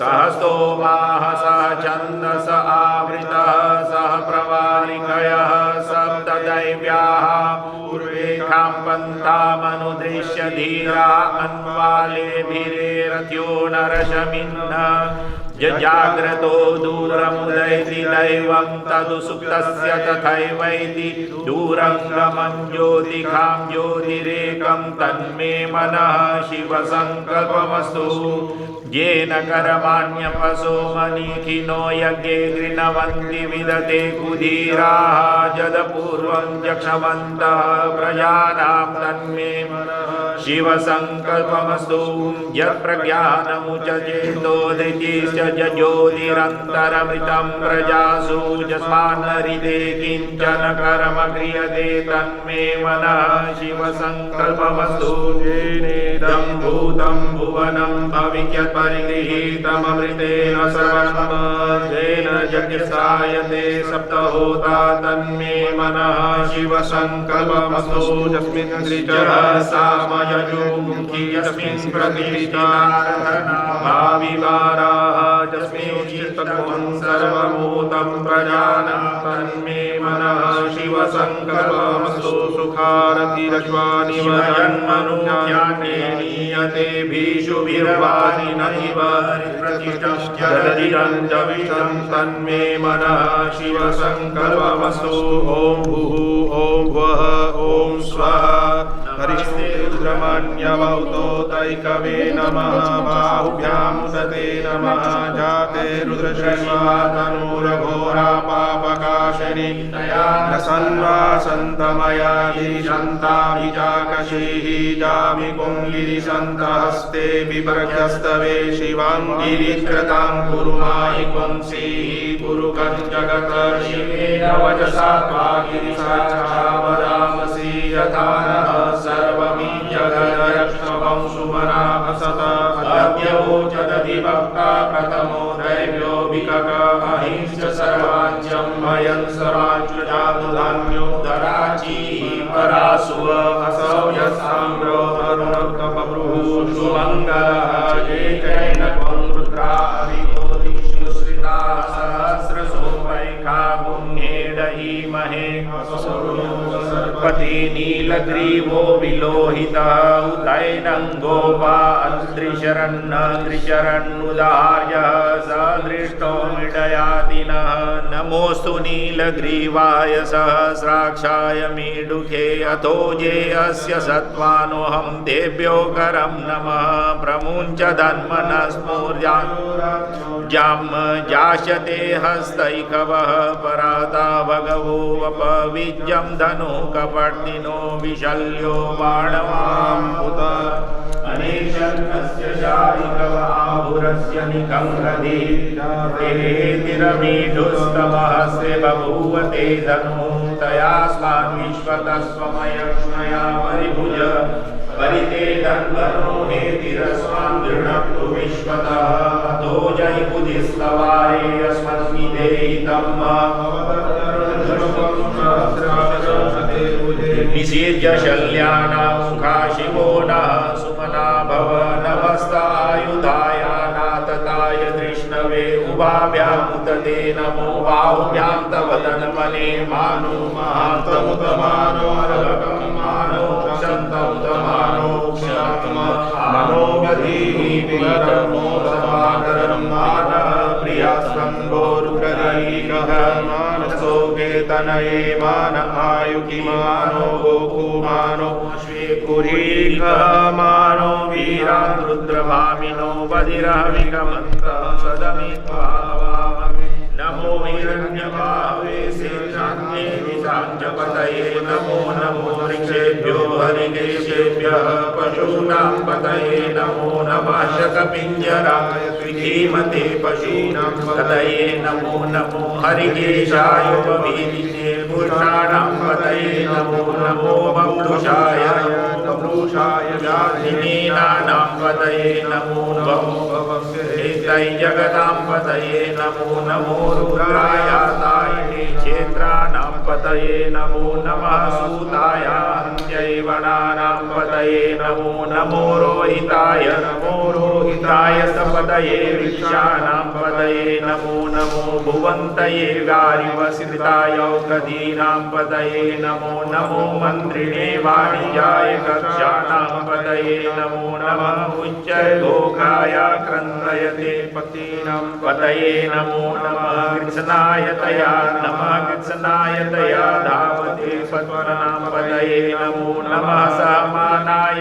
सह स्तोमाः सह छन्दस आवृतः सह प्रवारिकयः सप्तदैव्याः पूर्वेखां पन्थामनुदृश्य धीरा अन्वालेभिरेरथ्यो नरशमिन्न जजाग्रतो दूरमुदैति दैवं तदु सुप्तस्य तथैवैति दूरङ्गमं ज्योतिखां ज्योतिरेकं तन्मे मनः शिवसङ्कल्पमस्तु येन कर्माण्यपसो मनीखिनो यज्ञे गृह्णवन्ति विदते कुधीराः जदपूर्वं जक्षमन्तः प्रजानां तन्मे शिवसङ्कल्पमस्तु यत्प्रज्ञानमुचचेतोदितिश्च ज्योतिरन्तरमृतं प्रजासु यस्मान्नरिते किञ्चन कर्म क्रियते तन्मे मनः शिवसङ्कल्पमस्तु येनेदं भूतं भुवनं भविष्यत्परिगृहीतममृतेन सर्वमजेन यज्ञसायते सप्तहोता तन्मे मनः शिवसङ्कल्पमस्तु यस्मिन् त्रिचः सामयजुमुखी यस्मिन् प्रतिष्ठा भाविवाराः यस्मिन् चित्तत्वं सर्वभूतं प्रजानं तन्मे मनः शिवसङ्कल्पमस्तु सुखारतिरश्वानि वजन्मनुज्ञाने नीयते भीषुभिर्वाणि नैव प्रतिष्ठश्चरतिरञ्जविषं तन्मे मनः शिवसङ्कल्पमस्तु ॐ भुः ॐ भुवः ॐ स्वः हरिष्णे रुद्रमन्यवौतोतैकवे नमः बाहुभ्यां सते नमः जाते रुद्रश्रीवातनूरघोरा पापकाशिनी नसन्वासन्तमयाधीशन्ताभिजाकशीः जामिकुङ्गिरिसन्तहस्ते विपर्घ्यस्तवे शिवाङ्गिरित्रतां कुरु मायि पुंसीः कुरुकं जगतर्षिवेन वचसा त्वागिरिसाक्षावदामसि यथा नः सर्वमी जगदयक्ष्मवं सुमना असत अद्यवोचदधिभक्ता प्रथमो दैव्यो विकक अहिंश्च सर्वाज्यं भयं सराज्यजातुधान्यो दराचीः परासुव असौ यस्साम्रो अरुणकपभ्रुः सुमङ्गलः जैकैनकं रुद्रादितो दिक्षु श्रिताः सहस्रसोपैखा गुह्येडहीमहे पति नीलग्रीवो विलोहितः उतैनङ्गोपा अद्रिशरन्न त्रिशरन्नुदार्यः सदृष्टो मीडयादिनः नमोऽस्तु नीलग्रीवाय सहस्राक्षाय मीडुखे अथोजे अस्य सत्त्वानोऽहं देव्यो करं नमः प्रमुञ्च धन्मनस्फूर्जां जास्यते हस्तैकवः पराता भगवो वपविज्यं धनु कपर्दिनो विशल्यो बाणवाम्बुत अनेशन्नस्य शारिकवाहुरस्य निकङ्गधि तेतिरमीढुस्तमहस्ते बभूव ते धनु तयास्मान् विश्वतस्वमयक्ष्मया परिभुज परिते धन्वनो हेतिरस्मान् दृढक्तु विश्वतः अतो जयकुदिस्तवारे अस्मन्नि देहितं निषेज्य शल्यानामुखा शिवो नः सुमना भव नमस्तायुधायानातताय कृष्णवे उभाभ्यां मुदते नमो बाहुभ्यां तव तन्मने मानो महान्तमुतमानो अर्घकं मानो क्षन्तमुतमानो मनोगधीः विहरमो समाकरं मानः प्रियास्कन्धोरुकरीकः मानसो केतनये मान आयुकिमानो गोकुमानो श्वेकुरीकः मानो वीरान् रुद्रभामिनो बधिरः विगमन्तः सदमित्वा नमो हिरण्यबाहवे शीर्षान्ये निशाञ्चपतये नमो नमो वृक्षेभ्यो हरिकेशेभ्यः पशूनां पतये नमो नमः शकपिञ्जराय धीमते पशूनां पतये नमो नमो हरिकेशाय उपवीतिने वृषाणां पतये नमो नमो बभ्रुषाय व्याधिनीनां पतये नमो नमो एतै जगतां पतये नमो नमो रुद्राय तायिने क्षेत्राणां पतये नमो नमः सूताय अन्त्यैवणानां पतये नमो नमो रोहिताय सपतये वृक्षाणां पतये नमो नमो भुवन्तये गारिवसिताय औषधीनां पतये नमो नमो मन्त्रिणे वाणिज्याय कक्षाणां पतये नमो नमः उच्चैर्घोषाय क्रन्दयते पतीनां पतये नमो नमः कृत्स्नायतया धावते पद्मनां पतये नमो नमः समानाय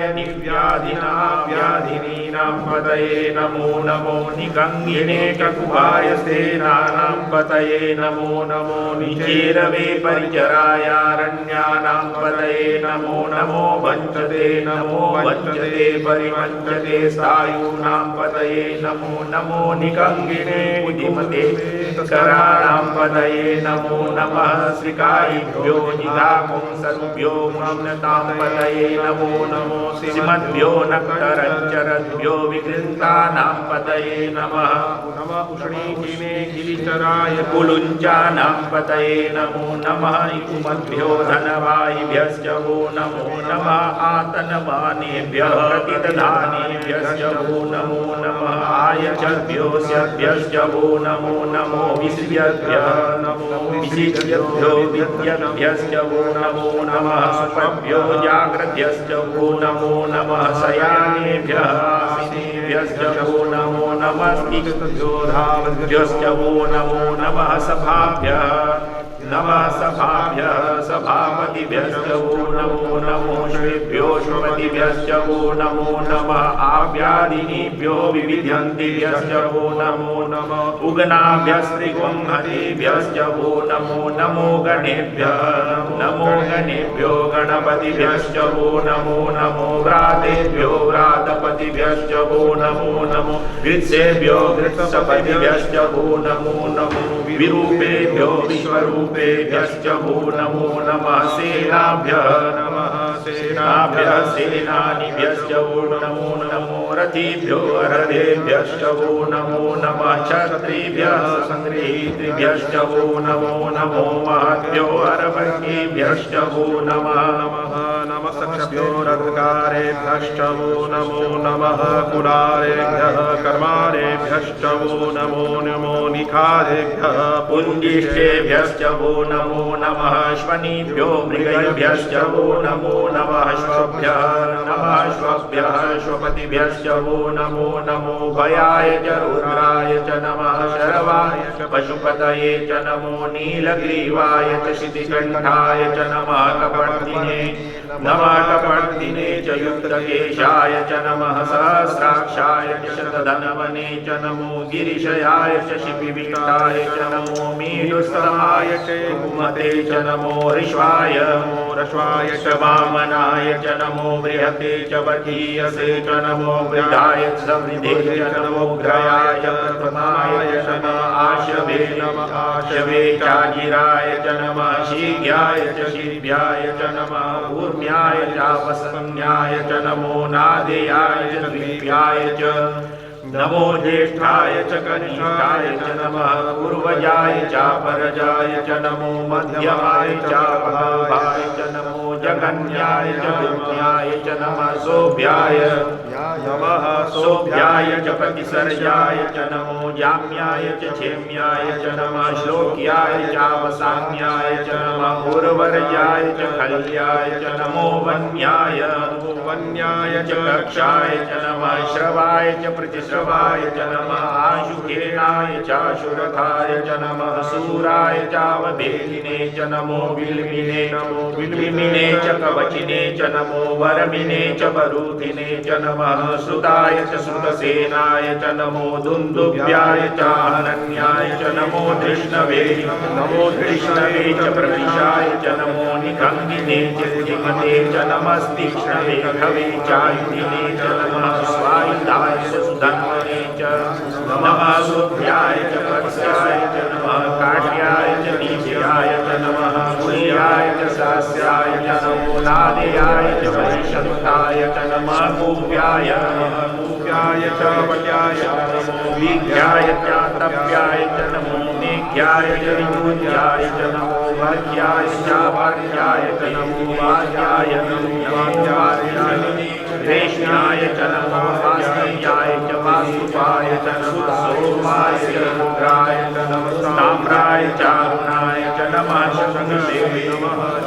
व्याधिनीनां पतये नमो नमो निगङ्गिने ककुभाय सेनानां पतये नमो नमो निचेरवे परिचरायारण्यानां पतये नमो नमो वञ्चते परिवञ्चते स्थायूनां पतये नमो नमो निगङ्गिने बुद्धिमते कराणां पतये नमो नमः श्रीकायिभ्यो जिघापुंसभ्यो मुनिनतां पतये नमो नमो श्रीमद्भ्यो नक्तरञ्चरद्भ्यो विकृन्तानां पतये नमः उष्णीकिमे गिरिचराय कुलुञ्चानां पतये नमो नमः इकुमद्भ्यो धनवायिभ्यश्च वो नमो नमः आतनवानेभ्यः प्रतिदधानेभ्यश्च वो नमो नमः आयचभ्यो स्यभ्यश्च वो नमो नमो विश्व्यभ्यः विशिष्यभ्यो विद्यभ्यश्च वो नमो नमः सुपभ्यो जाग्रभ्यश्च वो नमो नमः शयानेभ्यः आसीनेभ्यश्च वो नमो नमः स्थितभ्यो धावभ्यश्च वो नमो नमः सभापतिभ्यश्च वो नमो नमो श्वेभ्यो श्रुपतिभ्यश्च वो नमो नमः आव्यादिनीभ्यो विविध्यन्तिभ्यश्च वो नमो नमः उगनाभ्यस्त्रिगुंहतेभ्यश्च वो नमो नमो गणेभ्यो गणपतिभ्यश्च वो नमो नमो व्रातेभ्यो व्रातपतिभ्यश्च वो नमो नमो गृत्सेभ्यो गृत्सपतिभ्यश्च वो नमो नमो विरूपेभ्यो विश्वरूपेभ्यश्च वो नमो नमः सेनाभ्यः सेनानिभ्यश्च वो नमो नमो रथिभ्यो रथेभ्यश्च वो नमो नमः क्षत्रिभ्यः संगृहीतृभ्यश्च वो नमो नमो महद्भ्यो अरवर्गेभ्यश्च वो नमः सक्षभ्यो रथकारेभ्यश्च वो नमो नमः कुलारेभ्यः कर्मारेभ्यश्च वो नमो नमो निखारेभ्यः पुञ्जिष्ठेभ्यश्च वो नमो नमः श्वनीभ्यो मृगैभ्यश्च वो नमो नमः श्वभ्यः श्वपतिभ्यश्च वो नमो नमो भयाय च रुद्राय च नमः शर्वाय च पशुपतये च नमो नीलग्रीवाय च शितिकण्ठाय च नमः कपर्दिने च युक्तकेशाय च नमः सहस्राक्षाय च शतधनवने च नमो गिरिशयाय च शिपिविष्टाय च नमो मीडुस्तमाय च कुमते च नमो ऋष्वाय च वामनाय च नमो बृहते च वधीयसे च नमो वृद्धाय च समृद्धे च नमो ग्रहाय च प्रथमाय च नमः आशवे चाजिराय च नमः शीघ्याय च शीभ्याय च नमः ऊर्म्याय चापसंज्ञाय च नमो नादेयाय च द्वीप्याय च नमो ज्येष्ठाय च कनिष्ठाय च नमः पूर्वजाय चापरजाय च नमो मध्यमाय चापभाय च नमो जगन्याय च विज्ञाय च नमः सोभ्याय च प्रतिसर्याय च नमो जाम्याय च क्षेम्याय च नमः श्लोक्याय चावसाम्याय च नमः पूर्ववर्याय च खल्याय च नमो वन्याय च कक्षाय च नमः श्रवाय च प्रतिश्रवाय च नमः आशुकेनाय चाशुरथाय च नमः सूराय चावभेदिने च नमो विल्मिने च कवचिने च नमो वरमिने च वरूथिने च नमः श्रुताय च श्रुतसेनाय च नमो दुन्दुभ्याय चानन्याय च नमो धृष्णवे च प्रविशाय च नमो निखङ्गिने च जिमते च नमस्तीक्ष्णवे घवे चायुधिने च नमः स्वायुधाय च सुधन्वने च नमः सूर्याय च पत्स्याय च नमः काट्याय च नीच्याय च नमः मूल्याय च सहस्राय च नमो नादेयाय च वैशन्ताय च नमः कूप्याय च वल्याय च नमो वीघ्याय च तप्याय च नमो नेघ्याय च ऋतुज्याय च नमो भाग्याय च भाग्याय च नमो वाज्याय नमो वाज्याय रेष्म्याय च नमो वास्तव्याय च वासुपाय च नमः सोमाय च रुद्राय च नमः ताम्राय च अरुणाय च नमः शङ्खदेवे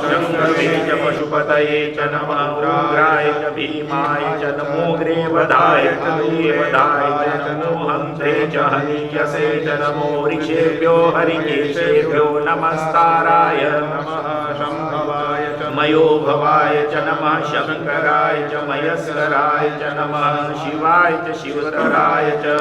शङ्खवे च पशुपतये च नमः रुद्राय च भीमाय च नमो ग्रेवधाय च देवधाय च नमो हन्त्रे च हनीयसे च नमो ऋषेभ्यो हरिकेशेभ्यो नमस्ताराय नमः शम्भवाय च मयो भवाय च नमः शङ्कराय च मयस्कराय च नमः शिवाय च शिवतराय च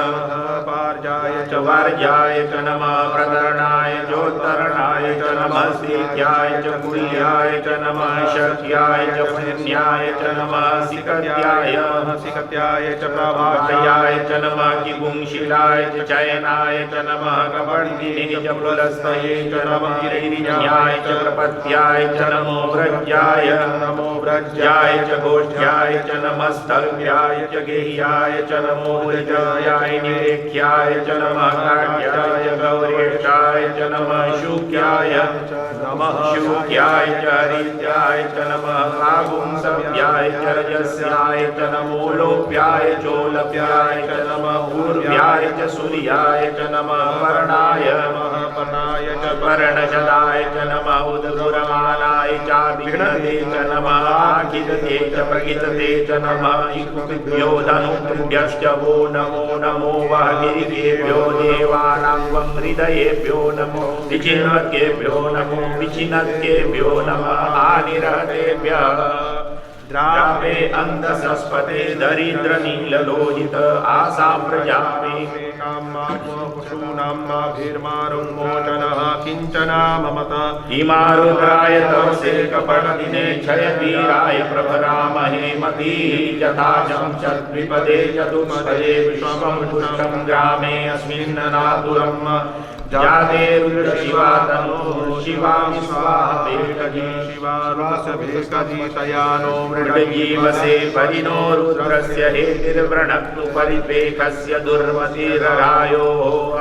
पार्जाय च वार्जाय च नमः प्रतरणाय चोत्तरणाय च नमः सीत्याय च कुल्याय च नमः शक्याय च पुण्याय च नमः सिकत्याय च प्रभाषयाय च नमः किपुंशिलाय च चयनाय च नमः कपर्दिने च पुलस्तये च नमः गिरिज्ञाय च प्रपत्याय च नमो व्रज्याय च गोष्ठ्याय च नमः स्थव्याय च गेह्याय च नमो व्रजाय निरेख्याय च नमः काट्याय गौरेशाय च नमः शुक्याय च हरिद्याय च नमः कागुंसव्याय च रजस्याय च नमो लोप्याय चोलप्याय च नमः पूर्व्याय च सूर्याय च नमः पर्णाय च पर्णशदाय च नमः उदपुरमानाय चाभिघ्नते च नमः आखिदते च प्रगितते च नमः इकुभ्यो धनुभ्यश्च वो नमो नमो वाहिकेभ्यो देवानां वं हृदयेभ्यो नमो विचिन्वद्भ्यो नमो विचिन्वद्भ्यो नमः आनिरहतेभ्यः द्रावे अंधसस्पते दरिद्र नीललोहित आसां प्रजापे पशूनाम्माभिर्मारुन्मोचनः किञ्चना ममत इमारुद्राय तवसे कपटदिने क्षयवीराय प्रभरामहे मती यथा चंचद्विपदे चतुष्पदे विश्वं पुष्टं ग्रामे अस्मिन् नातुरम् जाते रुद्र शिवा तनो शिवा स्वाहा भेकजी शिवा रुद्रस्य भेकजी तयानो मृडजीवसे परिणो रुद्रस्य हेतिर्व्रणक्तु परिपेखस्य दुर्मतिररायो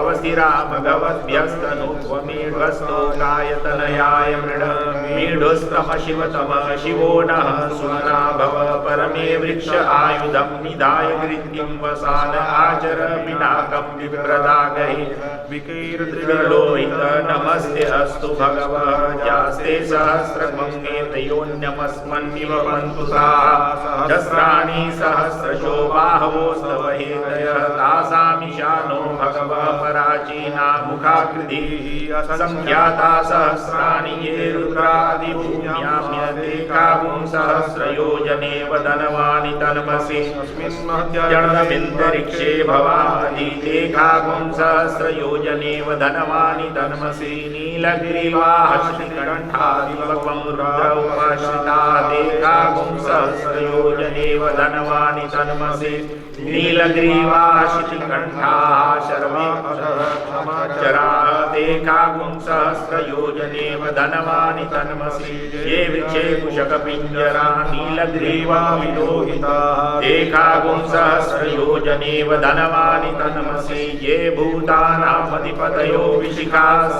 अवसिरा भगवद्भ्यस्तनुत्वमीढ्वस्तो कायतनयाय मृड मीढुस्तम शिवतम शिवो नः सुमना भव परमे वृक्ष आयुधं निधाय कृत्तिं वसान आचर पिनाकं विप्रदागहि विकीर्ति लोहित नमस्ते अस्तु भगवः जास्ते सहस्रमङ्गे तयोन्यमस्मन्निव पन्तु सहस्राणि सहस्रशो बाहवोस्तव हेतयः तासामीशानो भगवः पराचीना मुखाकृतिः असंख्याता सहस्राणि ये रुद्रादिभूम्याम्यते कागुं सहस्रयोजनेव धनवानि तन्मसि जडमिन्तरिक्षे भवादिते कागुं सहस्रयोजनेव धनवानि तन्मसि नीलगिरिवाहश्रीकण्ठादिवं रुद्र उपाश्रिता देकागुं सहस्रयोजनेव धनवानि तन्मसि नीलग्रीवाश्रीकण्ठाः शर्वे देकागुं सहस्रयोजनेव धनवानि तन्मसि ये वृक्षे कुशकपिञ्जरा नीलग्रीवा विलोहिता देकागुं सहस्रयोजनेव धनवानि तन्मसि ये भूतानामधिपतयो विशिखाः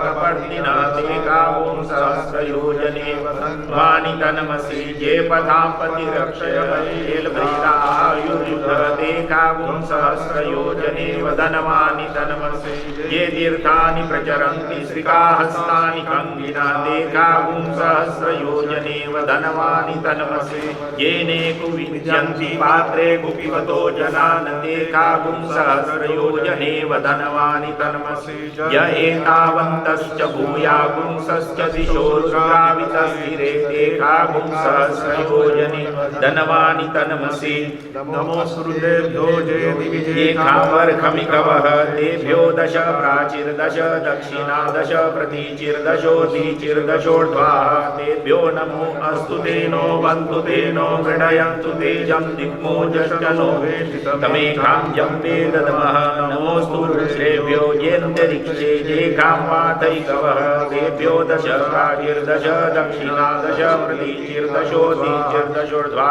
कपर्दिनः देकागुं सहस्रयोजनेव धनवानि तन्मसि ये पथापतिरक्षयमहेलभृतायुर्युध देकागुं सहस्रयोजनेव धनवानि तन्मसि ये तीर्थानि प्रचरन्ति श्रीकाहस्तानि कंगिना देकागुं सहस्रयोजनेव धनवानि तन्मसि ये नेकु विद्यन्ति पात्रे कुपिवतो जनान् देकागुं सहस्रयोजनेव धनवानि तन्मसि य एतावन्तश्च भूयागुंसश्च दिशो रुद्रावितस्थिरे देकागुं सहस्रयोजनेव सहस्रयोजने धनवानि तन्मसि नमो सुहृदेभ्यो जयति ये खावर्खमिकवः तेभ्यो दश प्राचीर्दश दक्षिणा दश प्रतीचिर्दशोऽधीचिर्दशोर्ध्वा तेभ्यो नमो अस्तु तेनो वन्तु तेनो मृडयन्तु तेजं दिग्मोजश्चनो तमेकां जम्बे दद्मः नमोऽस्तु श्रेभ्यो येऽन्तरिक्षे येकां वातैकवः तेभ्यो दश प्राचीर्दश दक्षिणा दश प्रतीचिर्दशोऽधीचिर्दशोर्ध्वा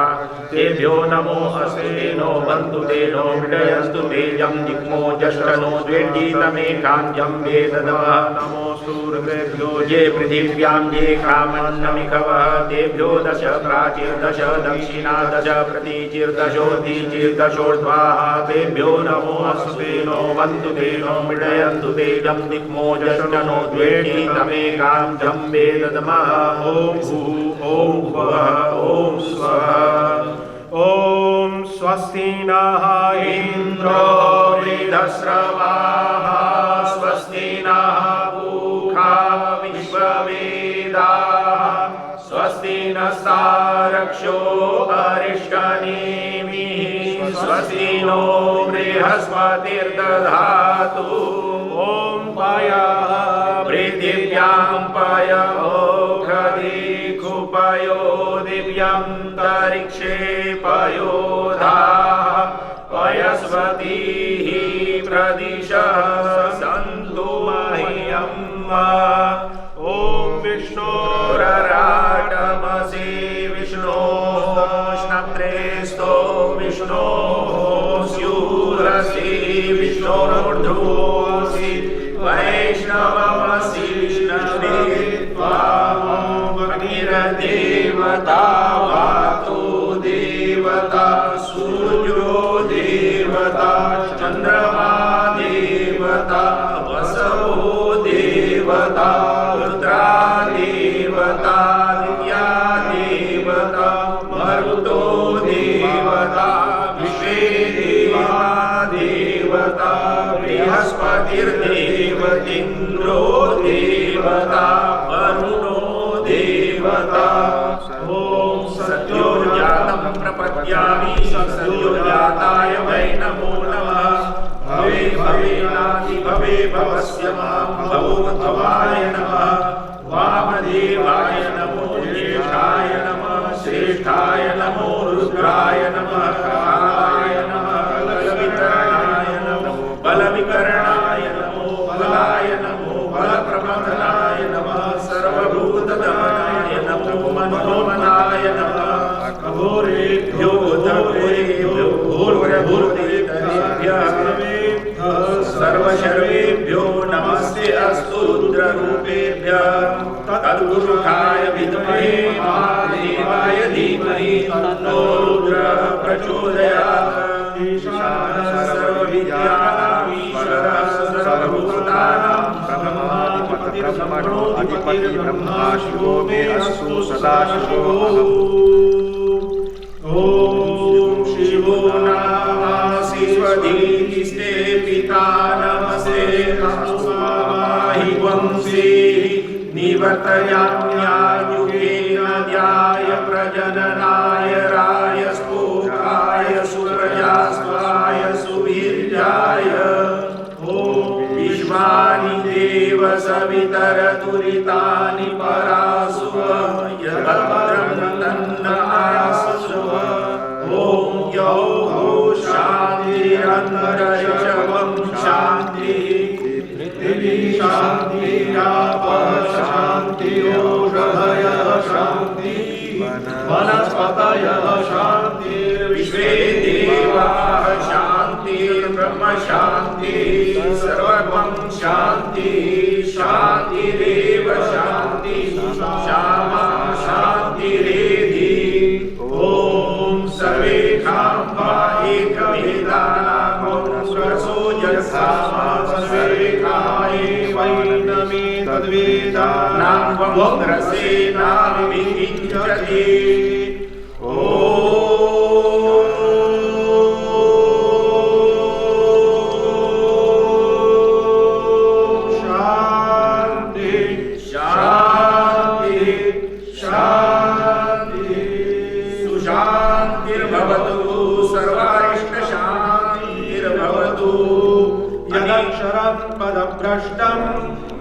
तेभ्यो नमो अस्तु तेनो वन्तु तेनो मृडयन्तु तेजं दिग्मोजश्चनो द्वेष्टितमेकां जम्बे दद्मः नमोऽस्तु हृदेभ्यो ये पृथिव्यां ये कामन्नमिकवः तेभ्यो दश प्राचीर्दश दक्षिणा दश प्रतीचिर्दशोऽधीचिर्दशोर्ध्वा तेभ्यो नमो अस्तु तेनो वन्तु तेनो मृडयन्तु तेजं दिग्मोजश्चनो द्वेष्टितमेकां जम्बे दद्मः ॐ भूः ॐ भुवः ॐ स्वः ॐ स्वस्ति नः इन्द्रो वृद्धश्रवाः स्वस्ति नः पूषा विश्ववेदाः स्वस्ति नस्तारक्षो अरिष्टनेमिः स्वस्ति नो बृहस्पतिर्दधातु ॐ पयः पृथिव्यां पयोखदिखुपयो दिव्यन्तरिक्षे पयोधाः पयस्वतीः प्रदिशः सन्तु मह्यम् ॐ विष्णोरराटमसि विष्णोष्णत्रेस्तो विष्णोः स्यूरसि विष्णोर्ध्रुवोऽसि वैष्णवमसि विष्णुदेवा भगीरथदेवता वातो देवता सूर्यो देवता चन्द्रमा देवता वसवो देवता रुद्रा देवता दिव्या देवता मरुतो देवता विश्वे देवा देवता बृहस्पतिर्देवतीन्द्रो देवता वरुणो देवता ॐ सद्योजातं प्रपद्यामि सद्योजाताय वै नमो नमः भवे भवेनाति भवे भवस्य मां भवोद्भवाय नमः वामदेवाय नमो ज्येष्ठाय नमः श्रेष्ठाय नमो रुद्राय नमः कालाय नमः बलविकरणाय नमो बलविकरणाय नमो बलाय नमो बलप्रबन्धनाय नमः सर्वभूतदाय नमो मनोमनाय नमः घोरेभ्यो घोरेभ्यो घोरभूतेभ्यः सर्वशर्वेभ्यो नमस्ते अस्तु रुद्ररूपेभ्यः तत्पुरुषाय विद्महे महादेवाय धीमहि तन्नो रुद्रः प्रचोदयात् ईशानः सर्वविद्यानामीश्वरः सर्वभूतानां ब्रह्मा शिवो मे अस्तु सदाशिवो ॐ शिवो नामासि स्वधीतिस्ते पिता नमस्ते तस्माहि वंशे निवर्तयाम्यायुगेन ध्याय प्रजननाय राय स्फोकाय सुप्रजास्वाय सुवीर्याय ॐ विश्वानि देव सवितरतुरितानि परासुव यद्भद्रं तन्न आसुव ॐ यौ शान्तिरन्तरिक्षं शान्तिः पृथिवी शान्तिरापः शान्तिरोषधयः शान्तिः वनस्पतयः शान्तिर्विश्वे देवाः शान्तिर्ब्रह्म शान्तिः सर्वं शान्तिः शान्तिरेव शान्तिः श्यामा शान्तिरेधि ॐ सर्वेषां वा एकवेदानां स्वरसो यत्सामा सर्वेषां वैनमे तद्वेदानां वन्द्रसेनां विकिञ्चति शान्ति शान्ति शान्ति शरत् पदभ्रष्टं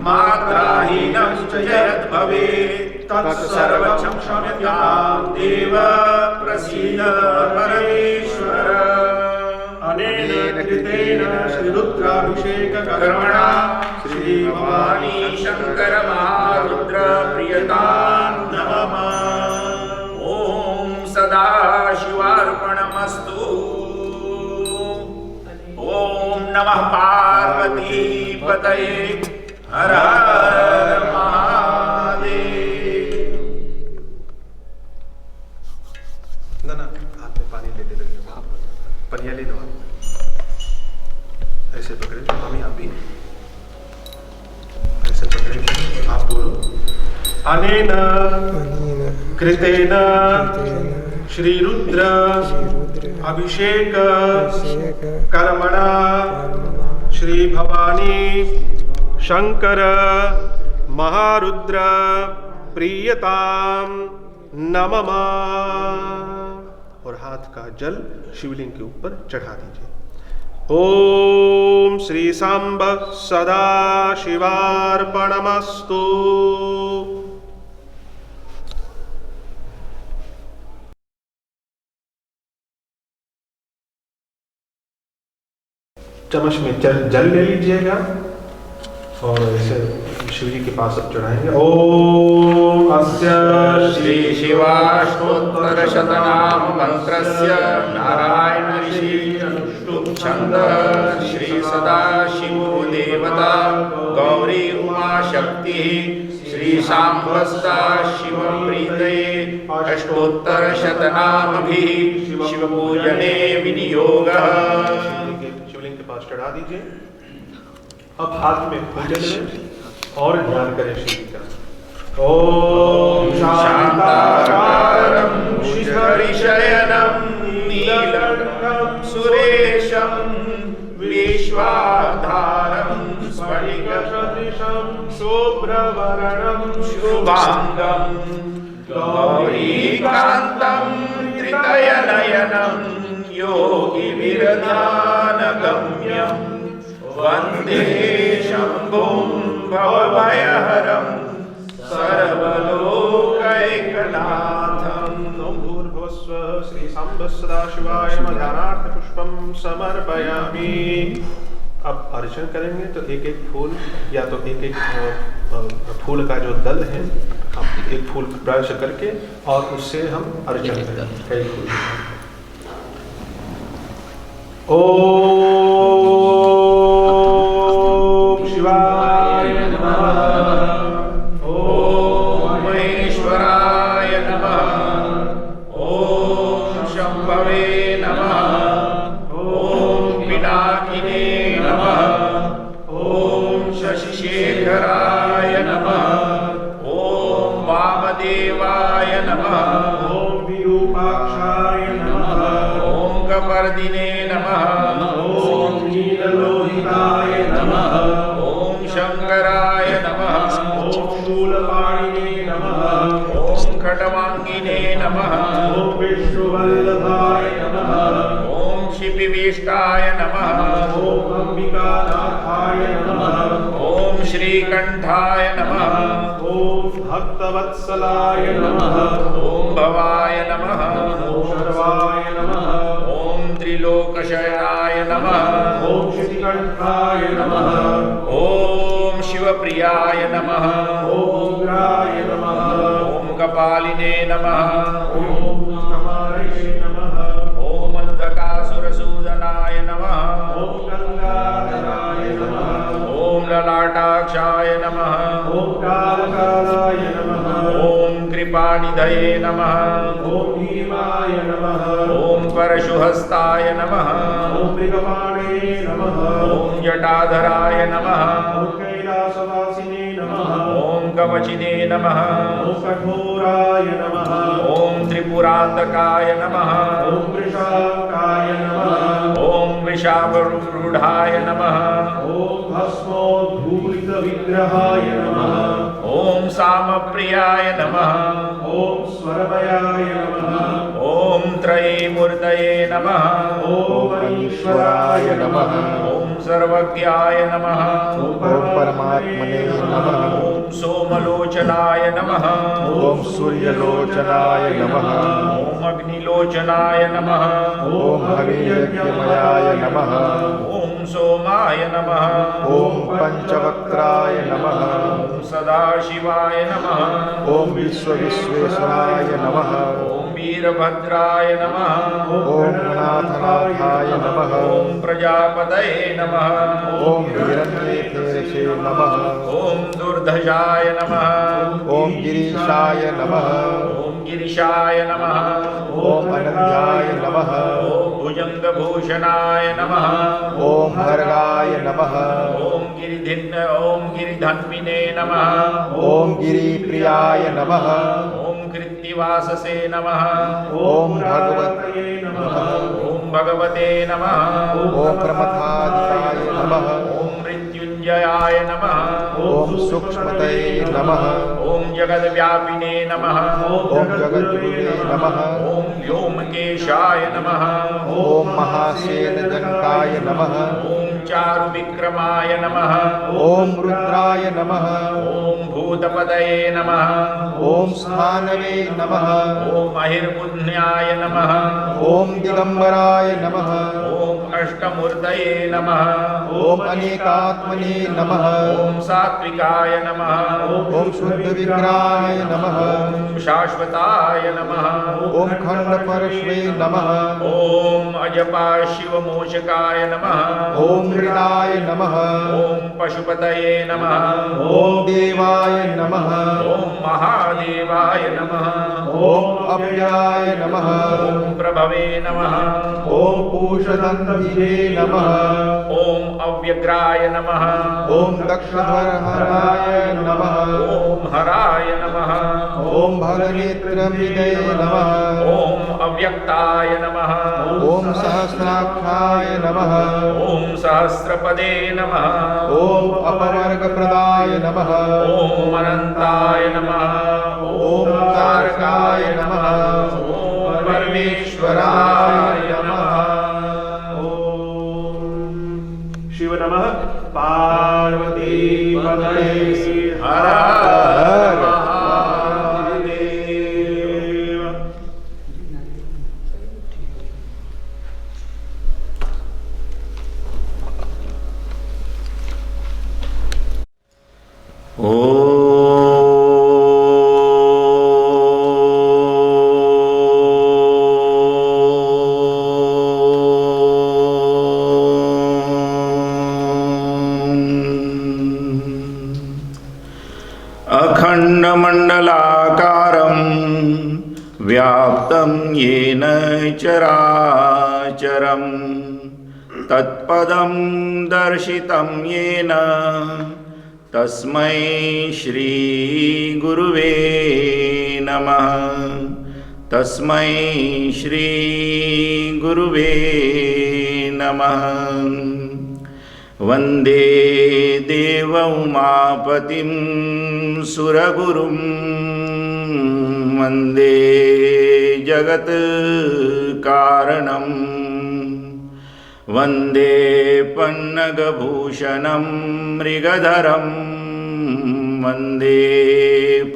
मात्राहीनं च यद् भवेत् तत्सर्वं क्षम्यतां देव प्रसीद परमेश्वर। अनेन कृतेन श्रीरुद्राभिषेक कर्मणा श्री भवानी शंकर महारुद्र प्रियतां नमः। ओम सदा शिवार्पणमस्तु। ओम नमः पार्वती पतये हर हर महादेव। ना हाथ में पानी लेते लगे पनिया ले लो ऐसे पकड़े मामी आप भी ऐसे पकड़े आप बोलो अनेन कृतेन श्रीरुद्र अभिषेक कर्मणा श्री भवानी शंकर महारुद्र प्रियताम नमः। और हाथ का जल शिवलिंग के ऊपर चढ़ा दीजिए। ओम श्री सांब सदा शिवार्पणमस्तु। चम्मच में जल ले लीजिएगा और इसे शिव जी के पास अब चढ़ाएंगे। ओम अस्य श्री शिवाष्टोत्तर शतनाम मंत्रस्य नारायण ऋषि अनुष्टुप छंद श्री सदाशिवो देवता गौरी उमा शक्ति श्री सांबस्ता शिव प्रीतये अष्टोत्तर शतनामभिः शिव पूजने विनियोगः। शिवलिंग के पास चढ़ा दीजिए। अब हाथ में फूल लें और ध्यान करें शिव जी का। ओम शांताकारं श्रीहरिशयनं नीलकण्ठं सुरेशं विश्वाधारं स्फटिकसदृशं शुभ्रवर्णं शुभांगं गौरीकान्तं त्रितयनयनं योगिभिर्ध्यानगम्यं वन्दे शम्भुं भवभयहरं सर्वलोकैकनाथम्। ओम भूर्भुवस्व श्री सांब सदाशिवाय नमः। ध्यानार्थ पुष्पम समर्पयामि। अब अर्चन करेंगे तो एक एक फूल या तो एक एक फूल का जो दल है हम एक फूल ब्रश करके और उससे हम अर्चन करेंगे कई फूल। ओम शिवाय नमः। ओम महेश्वराय नमः। ओम शंभवे नमः। ओम पिनाकिने नमः। ओम शशिशेखराय नमः। ओम वामदेवाय नमः। ओम विरूपाक्षाय नमः। ओम कपर्दिने नमः। ओम नीललोहिताय नमः। ओम शंकराय नमः। ओम शूलपाणिने नमः। ओम खटवांगिने नमः। ओम विष्णुवल्लभाय नमः। ओम शिपिविष्टाय नमः। ओम अंबिकानाथाय नमः। ओम श्रीकंठाय नमः। ओम भक्तवत्सलाय नमः। ओम भवाय नमः। ओम शर्वाय नमः। ओम त्रिलोकशयनाय नमः। ओम श्रीकंठाय नमः। ओम शिवप्रियाय नमः। ओम उग्राय नमः। ओम कपालिने नमः। ओम कमारये नमः। ओम अंधकासुरसूदनाय नमः। ओम गंगाधराय नमः। ओम ललाटाक्षाय नमः। ओम कालकालाय नमः। ओम कृपानिधये नमः। ओम भीमाय नमः। ओम परशुहस्ताय नमः। ओम मृगपाणे नमः। ओम जटाधराय नमः। ओम कैलासवासिने नमः। ओम कवचिने नमः। ओम कठोराय नमः। ओम त्रिपुरान्तकाय नमः। ओम वृषाकाय नमः। ओम वृषावरूढाय नमः। ओम भस्मोद्धूलित विग्रहाय नमः। ओम सामप्रियाय नमः। ओम स्वरमयाय नमः। ओम त्रयीमूर्तये नमः। ओम ईश्वराय नमः। ओम सर्वज्ञाय नमः। ओम परमात्मने नमः। ओम सोमलोचनाय नमः। ओम सूर्यलोचनाय नमः। ओम अग्निलोचनाय नमः। ओम हविर्यज्ञमयाय नमः। ओम सोमाय नमः। ओम पंचवक्त्राय नमः। ओम सदाशिवाय नमः। ओम विश्वेश्वराय नमः। ओम वीरभद्राय नमः। ओम नाथनाथाय नमः। ओम प्रजापतये नमः। ओम हिरण्येश्वरे नमः। ओम दुर्धजाय नमः। ओम गिरीशाय नमः। ओम गिरिशाय नमः। ओम अनन्याय नमः। ओम भुजंगभूषणाय नमः। ओम भर्गाय नमः। ओम गिरिधन्विने नमः। ओम गिरिप्रियाय नमः। ओम कृत्तिवाससे नमः। ओम भगवते नमः। ओम भगवते नमः। ओम प्रमथादिताय नमः। ओम मृत्युंजयाय नमः। ओम सूक्ष्मतये नमः। ओम जगद्व्यापिने नमः। ओम जगद्गुरुवे नमः। ओम व्योमकेशाय नमः। ओम महासेनजनकाय नमः। ओम चारुविक्रमाय नमः। ओम रुद्राय नमः। ओम भूतपतये नमः। ओम स्थानवे नमः। ओम अहिर्पुण्याय नमः। ओम दिगंबराय नमः। ओम अष्टमूर्तये नमः। ओम अनेकात्मने नमः। ओम सात्विकाय नमः। ओम शुद्ध विग्रहाय नमः। ओम शाश्वताय नमः। ओम खंड परश्वे नमः। ओम अजपा शिवमोचकाय नमः। ओम मृडाय नमः। ओम पशुपतये नमः। ओम देवाय नमः। ओम महादेवाय नमः। ओम अव्याय नमः। ओम प्रभवे नमः। ओम पूषदन्तिने नमः। ओम अव्यग्राय नमः। ओम दक्षधरहराय नमः। ओम हराय नमः। ओम भगनेत्रमिदये नमः। ओम अव्यक्ताय नमः। ओम सहस्राक्षाय नमः। ओम सहस्रपदे नमः। ओम अपवर्गप्रदाय नमः। ओम अनंताय नमः। ओम तारकाय नमः। ओम परमेश्वराय नमः। शिव नमः। पार्वती पतये हर हर महादेव। अखण्डमण्डलाकारं व्याप्तं येन चराचरं तत्पदं दर्शितं येन तस्मै श्रीगुरुवे नमः। तस्मै श्रीगुरुवे नमः। वन्दे देव उमापतिं सुरगुरुं वन्दे जगत्कारणं वन्दे पन्नगभूषणं मृगधरं वन्दे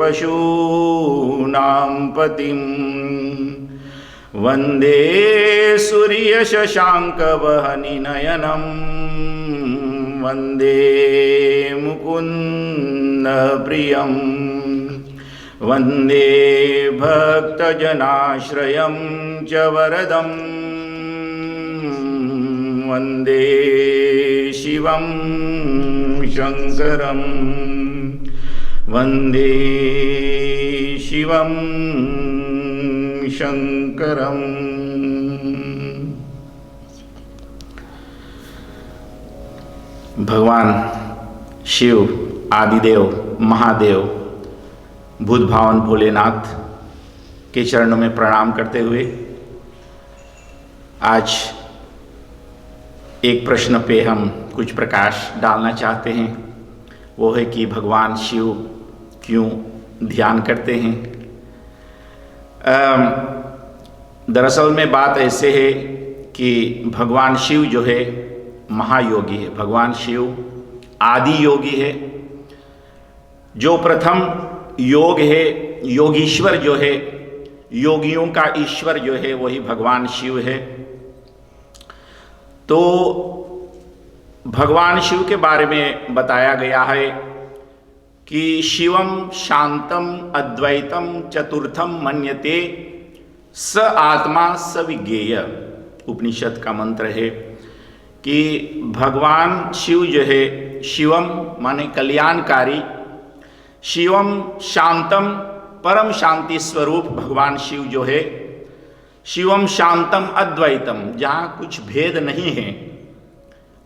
पशूनां पतिं वन्दे सूर्यशशाङ्कवहनिनयनं वन्दे मुकुन्दप्रियं वन्दे भक्तजनाश्रयं च वरदं वन्दे शिवं शङ्करं वन्दे शिवं शङ्करम्। भगवान शिव आदिदेव महादेव भूत भावन भोलेनाथ के चरणों में प्रणाम करते हुए आज एक प्रश्न पे हम कुछ प्रकाश डालना चाहते हैं। वो है कि भगवान शिव क्यों ध्यान करते हैं। दरअसल में बात ऐसे है कि भगवान शिव जो है महायोगी है। भगवान शिव आदि योगी है। जो प्रथम योग है, योगीश्वर जो है, योगियों का ईश्वर जो है वही भगवान शिव है। तो भगवान शिव के बारे में बताया गया है कि शिवम शांतम अद्वैतम चतुर्थम मन्यते स आत्मा स विज्ञेय। उपनिषद का मंत्र है कि भगवान शिव जो है, शिवम माने कल्याणकारी, शिवम शांतम परम शांति स्वरूप भगवान शिव जो है, शिवम शांतम अद्वैतम जहाँ कुछ भेद नहीं है,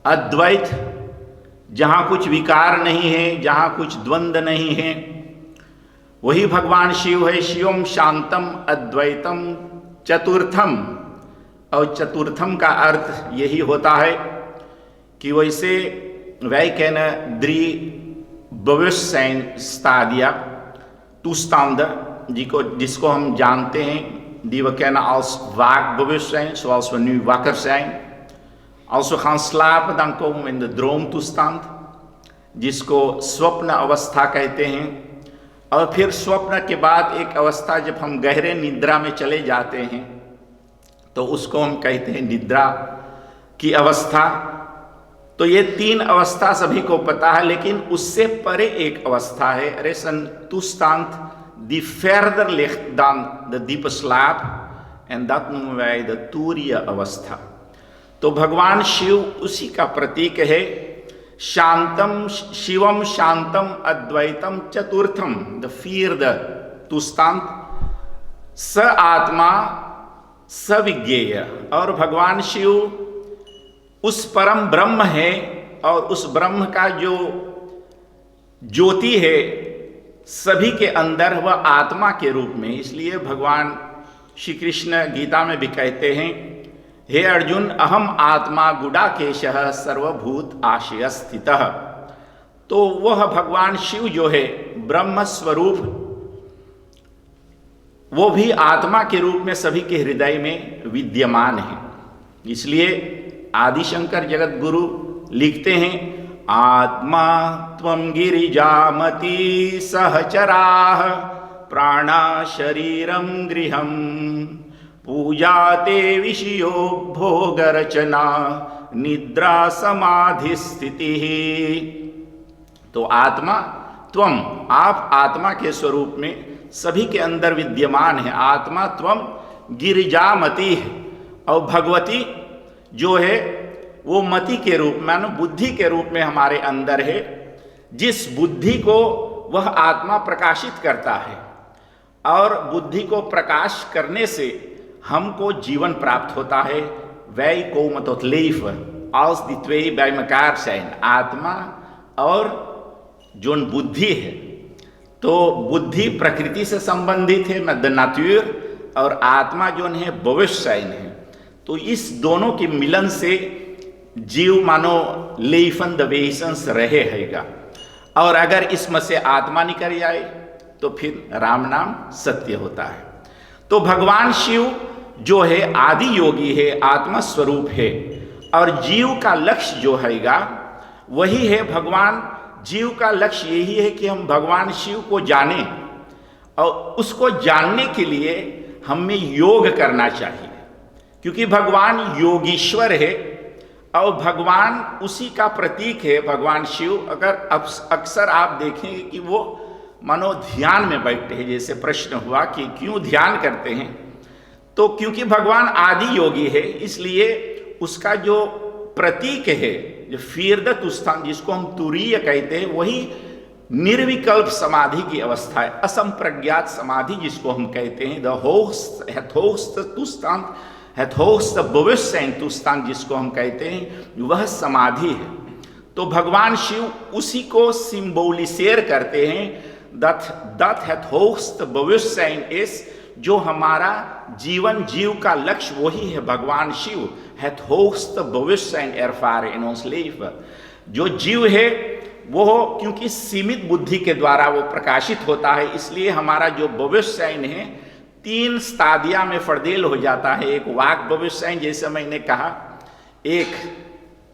अद्वैत जहाँ कुछ विकार नहीं है, जहाँ कुछ द्वंद्व नहीं है, वही भगवान शिव है। शिवम शांतम अद्वैतम चतुर्थम, और चतुर्थम का अर्थ यही होता है कि वैसे वैकन द्रि bewustzijn stadia, toestanden, जिसको हम जानते हैं, die we kennen als waakbewustzijn, zoals we nu wakker zijn. Als we gaan slapen, dan komen we in de droomtoestand, जिसको स्वप्न अवस्था कहते हैं। और फिर स्वप्न के बाद एक अवस्था जब हम गहरे निद्रा में चले जाते हैं तो उसको हम कहते हैं निद्रा की अवस्था। तो ये तीन अवस्था सभी को पता है, लेकिन उससे परे एक अवस्था है, er is een toestand die verder ligt dan de diepe slaap, en dat noemen wij de तूर्य अवस्था। तो भगवान शिव उसी का प्रतीक है। शांतम शिवम शांतम अद्वैतम चतुर्थम, द vierde toestand, स आत्मा स विज्ञेय। और भगवान शिव उस परम ब्रह्म है, और उस ब्रह्म का जो ज्योति है सभी के अंदर, वह आत्मा के रूप में। इसलिए भगवान श्री कृष्ण गीता में भी कहते हैं, हे अर्जुन अहम आत्मा गुडाकेशः सर्वभूत आशय स्थितः। तो वह भगवान शिव जो है ब्रह्म स्वरूप, वो भी आत्मा के रूप में सभी के हृदय में विद्यमान है। इसलिए आदि शंकर जगत गुरु लिखते हैं, आत्मा त्वं गिरिजामति सहचराः प्राणा शरीरम गृहम पूजाते विषयो भोगरचना निद्रा समाधि स्थिति। तो आत्मा त्वम, आप आत्मा के स्वरूप में सभी के अंदर विद्यमान है। आत्मा त्वम गिरिजामति है, और भगवती जो है वो मति के रूप में, मानो बुद्धि के रूप में हमारे अंदर है। जिस बुद्धि को वह आत्मा प्रकाशित करता है, और बुद्धि को प्रकाश करने से हमको जीवन प्राप्त होता है। wij komen tot leven als die twee bij elkaar zijn, आत्मा और जो बुद्धि है। तो बुद्धि प्रकृति से संबंधित है, द नाट्यूर, और आत्मा जो है bewustzijn है। तो इस दोनों के मिलन से जीव मानो लेफन द वेसन्स रहे हैगा। और अगर इसमें से आत्मा निकल जाए तो फिर राम नाम सत्य होता है। तो भगवान शिव जो है आदि योगी है, आत्मा स्वरूप है, और जीव का लक्ष्य जो हैगा वही है। भगवान जीव का लक्ष्य यही है कि हम भगवान शिव को जानें, और उसको जानने के लिए हमें योग करना चाहिए, क्योंकि भगवान योगीश्वर है और भगवान उसी का प्रतीक है। भगवान शिव अगर अक्सर आप देखेंगे कि वो मानो ध्यान में बैठते हैं। जैसे प्रश्न हुआ कि क्यों ध्यान करते हैं, तो क्योंकि भगवान आदि योगी है, इसलिए उसका जो प्रतीक है, जो vierde toestand जिसको हम तुरीय कहते हैं, वही निर्विकल्प समाधि की अवस्था है। असंप्रज्ञात समाधि जिसको हम कहते हैं, het hoogste toestand, het hoogste bewustzijn toestand जिसको हम कहते हैं, वह समाधि है। तो भगवान शिव उसी को सिंबोलिसेर करते हैं, dat het hoogste bewustzijn is, जो हमारा जीवन जीव का लक्ष्य वही है भगवान Shiv. het hoogste bewustzijn ervaren in ons leven। जो जीव है वो क्योंकि सीमित बुद्धि के द्वारा वो प्रकाशित होता है, इसलिए हमारा जो bewustzijn है 3 स्तादिया में फर्देल हो जाता है। एक वाक bewustzijn, जैसे मैंने कहा, एक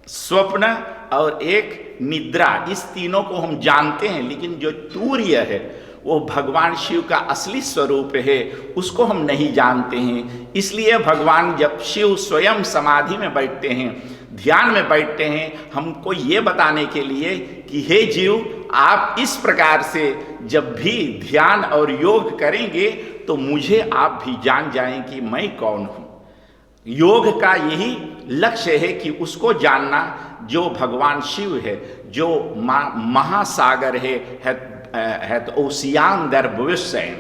स्वप्न और एक निद्रा, इस तीनों को हम जानते हैं, लेकिन जो तूर्य है वो भगवान शिव का असली स्वरूप है, उसको हम नहीं जानते हैं। इसलिए भगवान जब शिव स्वयं समाधि में बैठते हैं, ध्यान में बैठते हैं, हमको ये बताने के लिए कि हे जीव, आप इस प्रकार से जब भी ध्यान और योग करेंगे तो मुझे आप भी जान जाएं कि मैं कौन हूँ। योग का यही लक्ष्य है कि उसको जानना जो भगवान शिव है, जो महासागर है तो ओसियान दर भविष्य है।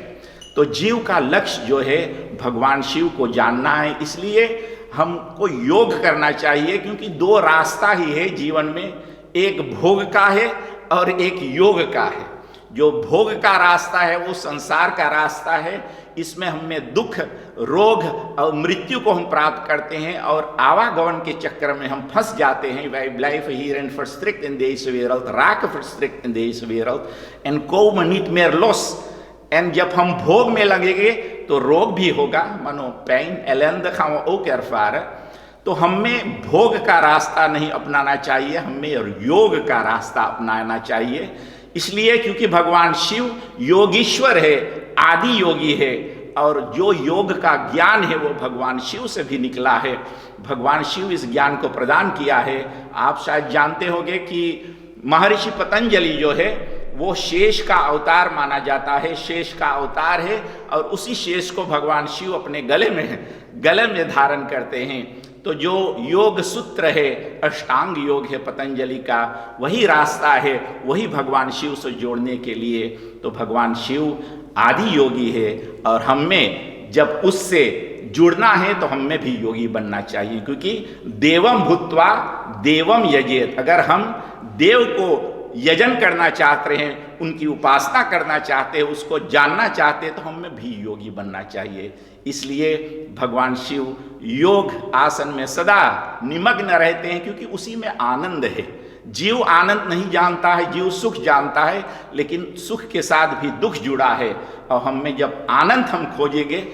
तो जीव का लक्ष्य जो है भगवान शिव को जानना है। इसलिए हमको योग करना चाहिए, क्योंकि दो रास्ता ही है जीवन में, एक भोग का है और एक योग का है। जो भोग का रास्ता है वो संसार का रास्ता है, इसमें हमें दुख, रोग और मृत्यु को हम प्राप्त करते हैं और आवागमन के चक्कर में हम फंस जाते हैं. Wij blijven hierin verstrikt in deze wereld, raken verstrikt in deze wereld en komen niet meer los. En जब हम भोग में लगेंगे तो रोग भी होगा, मानो pijn, ellende gaan we ook ervaren. तो हमें भोग का रास्ता नहीं अपनाना चाहिए, हमें योग का रास्ता अपनाना चाहिए. इसलिए क्योंकि भगवान शिव योगीश्वर है, आदि योगी है, और जो योग का ज्ञान है वो भगवान शिव से भी निकला है. भगवान शिव इस ज्ञान को प्रदान किया है. आप शायद जानते होंगे कि महर्षि पतंजलि जो है वो शेष का अवतार माना जाता है, शेष का अवतार है, और उसी शेष को भगवान शिव अपने गले में धारण करते हैं. तो जो योग सूत्र है, अष्टांग योग है पतंजलि का, वही रास्ता है, वही भगवान शिव से जोड़ने के लिए. तो भगवान शिव आदि योगी है, और हमें जब उससे जुड़ना है तो हमें भी योगी बनना चाहिए, क्योंकि देवम भूत्वा देवम यजेत. अगर हम देव को यजन करना चाहते हैं, उनकी उपासना करना चाहते हैं, उसको जानना चाहते हैं, तो हमें भी योगी बनना चाहिए. इसलिए भगवान शिव योग आसन में सदा निमग्न रहते हैं, क्योंकि उसी में आनंद है. जीव आनंद नहीं जानता है, जीव सुख जानता है, लेकिन सुख के साथ भी दुख जुड़ा है. और हमें जब आनंद हम खोजेंगे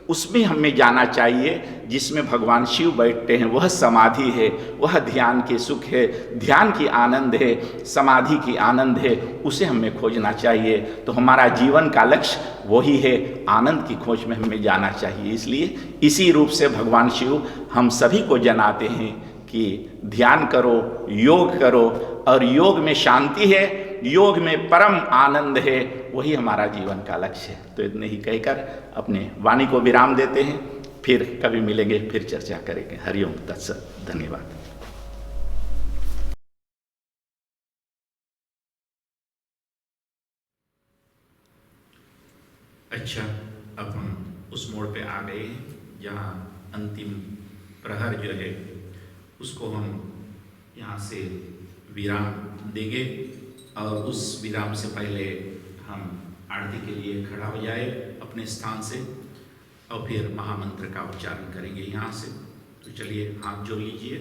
उसमें हमें जाना चाहिए, जिसमें भगवान शिव बैठते हैं. वह समाधि है, वह ध्यान के सुख है, ध्यान की आनंद है, समाधि की आनंद है, उसे हमें खोजना चाहिए. तो हमारा जीवन का लक्ष्य वही है, आनंद की खोज में हमें जाना चाहिए. इसलिए इसी रूप से भगवान शिव हम सभी को जनाते हैं कि ध्यान करो, योग करो, और योग में शांति है, योग में परम आनंद है, वही हमारा जीवन का लक्ष्य है. तो इतने ही कहकर अपने वाणी को विराम देते हैं. फिर कभी मिलेंगे, फिर चर्चा करेंगे. हरिओम तत्सत. धन्यवाद. अच्छा, अब हम उस मोड़ पे आ गए जहाँ अंतिम प्रहर जो है उसको हम यहाँ से विराम देंगे. और उस विराम से पहले हम आरती के लिए खड़ा हो जाए अपने स्थान से, और फिर महामंत्र का उच्चारण करेंगे यहाँ से. तो चलिए हाथ जोड़ लीजिए.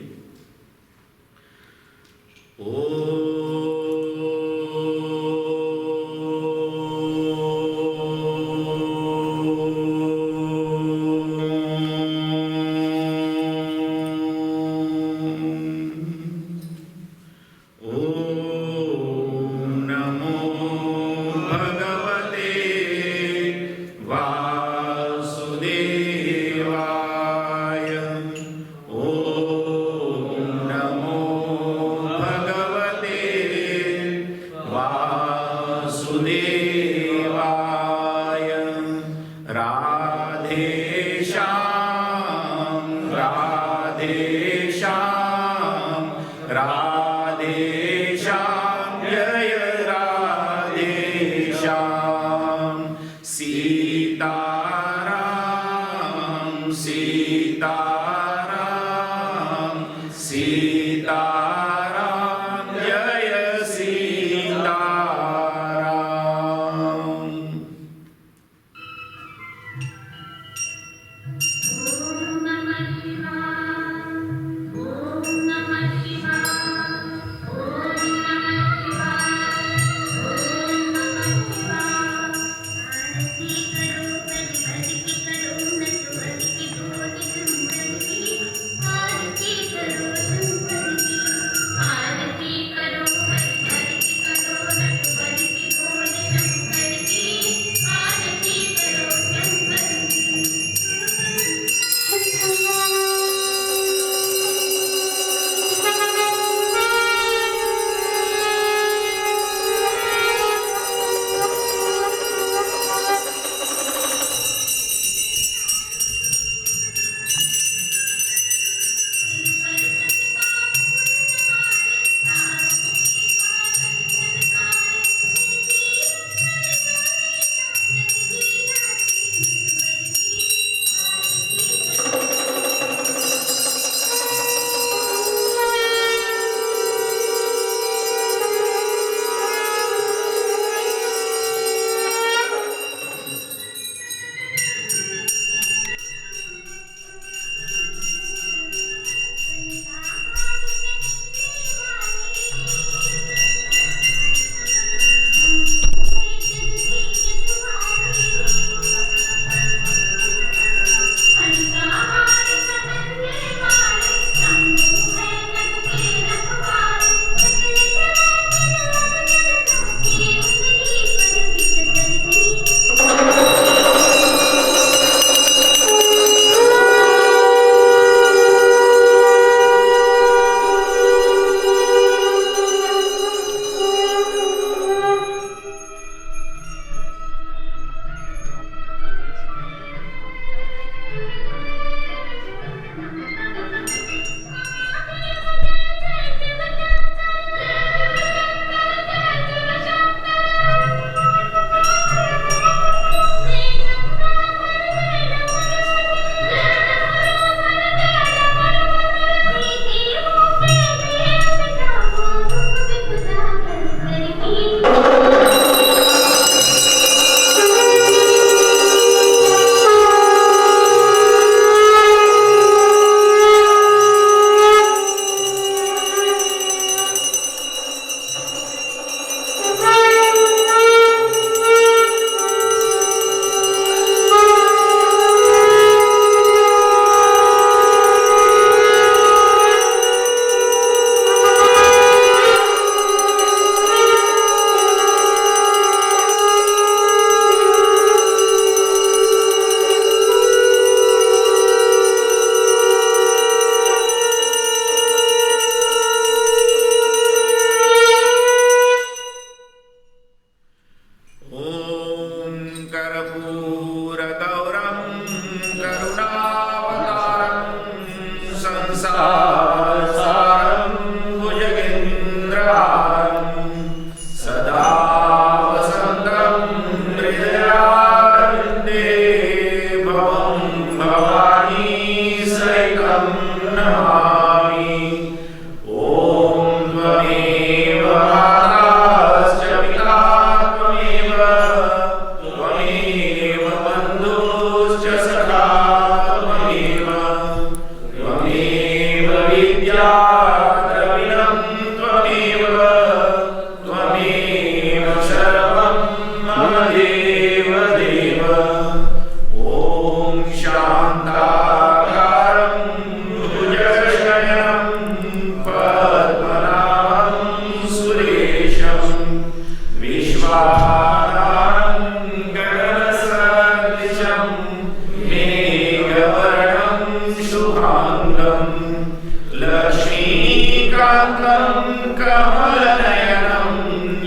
शलाकं कमलनयनं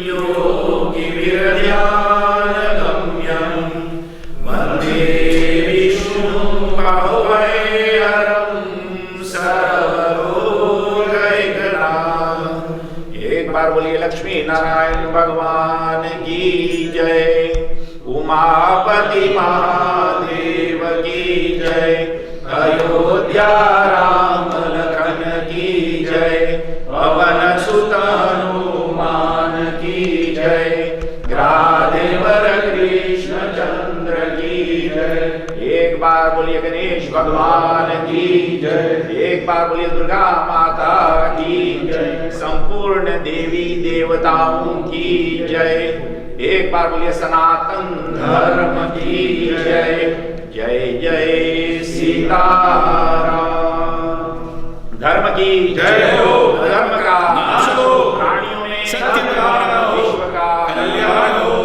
योगिभिर्ध्यानगम्यं वन्दे विष्णुं भवभयहरं सर्वलोकैकनाथं। एक बार बोलिए लक्ष्मी नारायण भगवान की जय, उमापति महादेव की जय, अयोध्या राम लखन की जय, पवन सुत हनुमान की जय, ग्रादेवर कृष्ण चंद्र की जय। एक बार बोलिए गणेश भगवान की जय, एक बार बोलिए दुर्गा माता की जय, संपूर्ण देवी देवताओं की जय। एक बार बोलिए सनातन धर्म की जय। जय जय सीताराम। धर्म की जय हो, धर्म का नाश हो, प्राणियों में सत्य का, विश्व का कल्याण हो।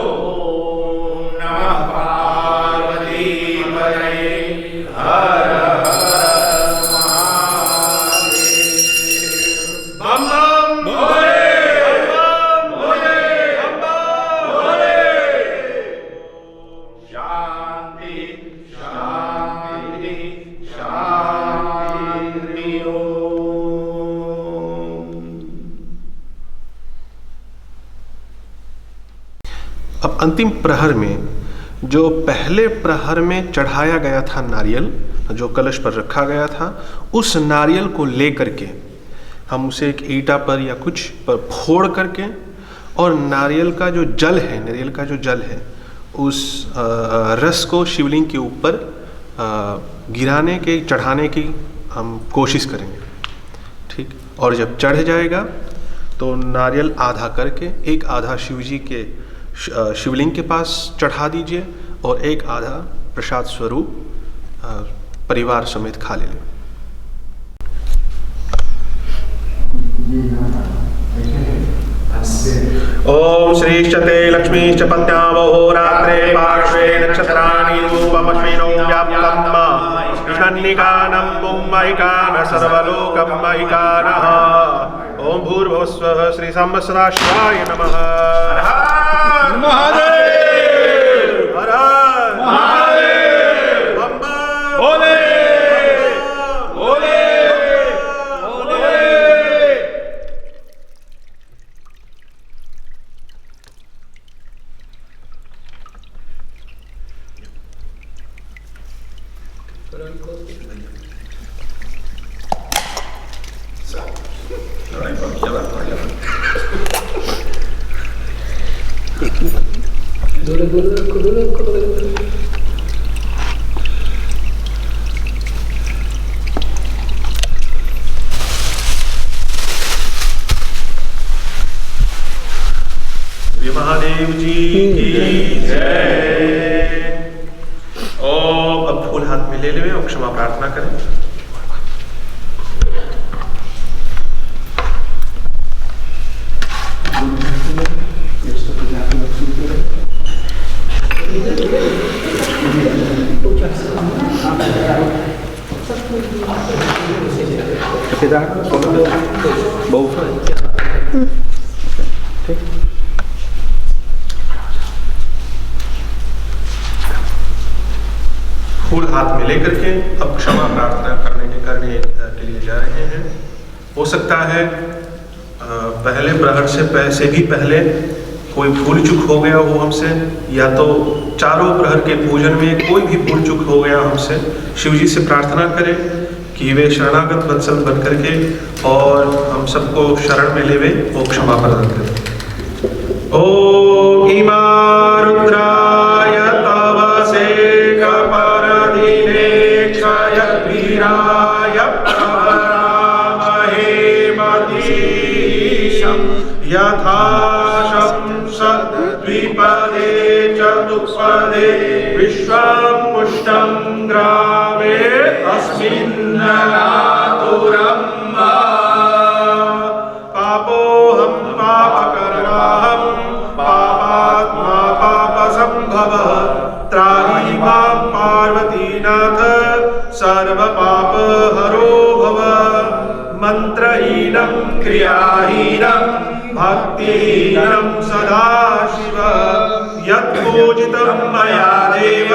ओम नमः पार्वती पतये, हर हर महादेव। बम बम भोले, बम भोले, बम भोले। शांति शांति शांति ओम। अब अंतिम प्रहर में जो पहले प्रहर में चढ़ाया गया था नारियल, जो कलश पर रखा गया था, उस नारियल को लेकर के हम उसे एक ईंटा पर या कुछ पर फोड़ करके और नारियल का जो जल है उस रस को शिवलिंग के ऊपर चढ़ाने की हम कोशिश करेंगे। ठीक, और जब चढ़ जाएगा तो नारियल आधा करके एक आधा शिवजी के शिवलिंग के पास चढ़ा दीजिए और एक आधा प्रसाद स्वरूप परिवार समेत खा ले लें। ओम श्रीश्चते लक्ष्मीश्च पत्न्यावो रात्रे पार्श्वे नक्षत्राणि रूपमश्विनो व्याप्तं ईशान्यकानं पुंमहिकान सर्वलोकं महिकानः। ओम भूर्भुवस्वः श्री संवत्सराय नमः। हर हर महादेव, हर हर महादेव, बम बम भोले, भोले भोले। महादेव जी की जय। और अब फूल हाथ में ले लें और क्षमा प्रार्थना करें। फूल हाथ में लेकर के अब क्षमा प्रार्थना करने के लिए जा रहे हैं। हो सकता है पहले प्रहर से भी पहले कोई भूल चूक हो गया हो हमसे, या तो चारों प्रहर के पूजन में कोई भी भूल चूक हो गया हमसे। शिव जी से प्रार्थना करें कि वे शरणागत वत्सल बन करके और हम सबको शरण में लेवे और क्षमा प्रदान करें। ओम इमा रुद्राय तव से कपरदिने क्षय वीराय प्रवरामहे मतीशं यथा द्विपदे चतुष्पदे विश्वं पुष्टं ग्रामे अस्मिन्नलातुरं पापोऽहं पापकर्माहं पापात्मा पापसम्भवः त्राहि मां पार्वतीनाथ सर्वपापहरो भव। मंत्रहीन क्रियाहीनं क्रियाहीनं भक्तिहीनं सदाशिव यत्पूजितं मया देव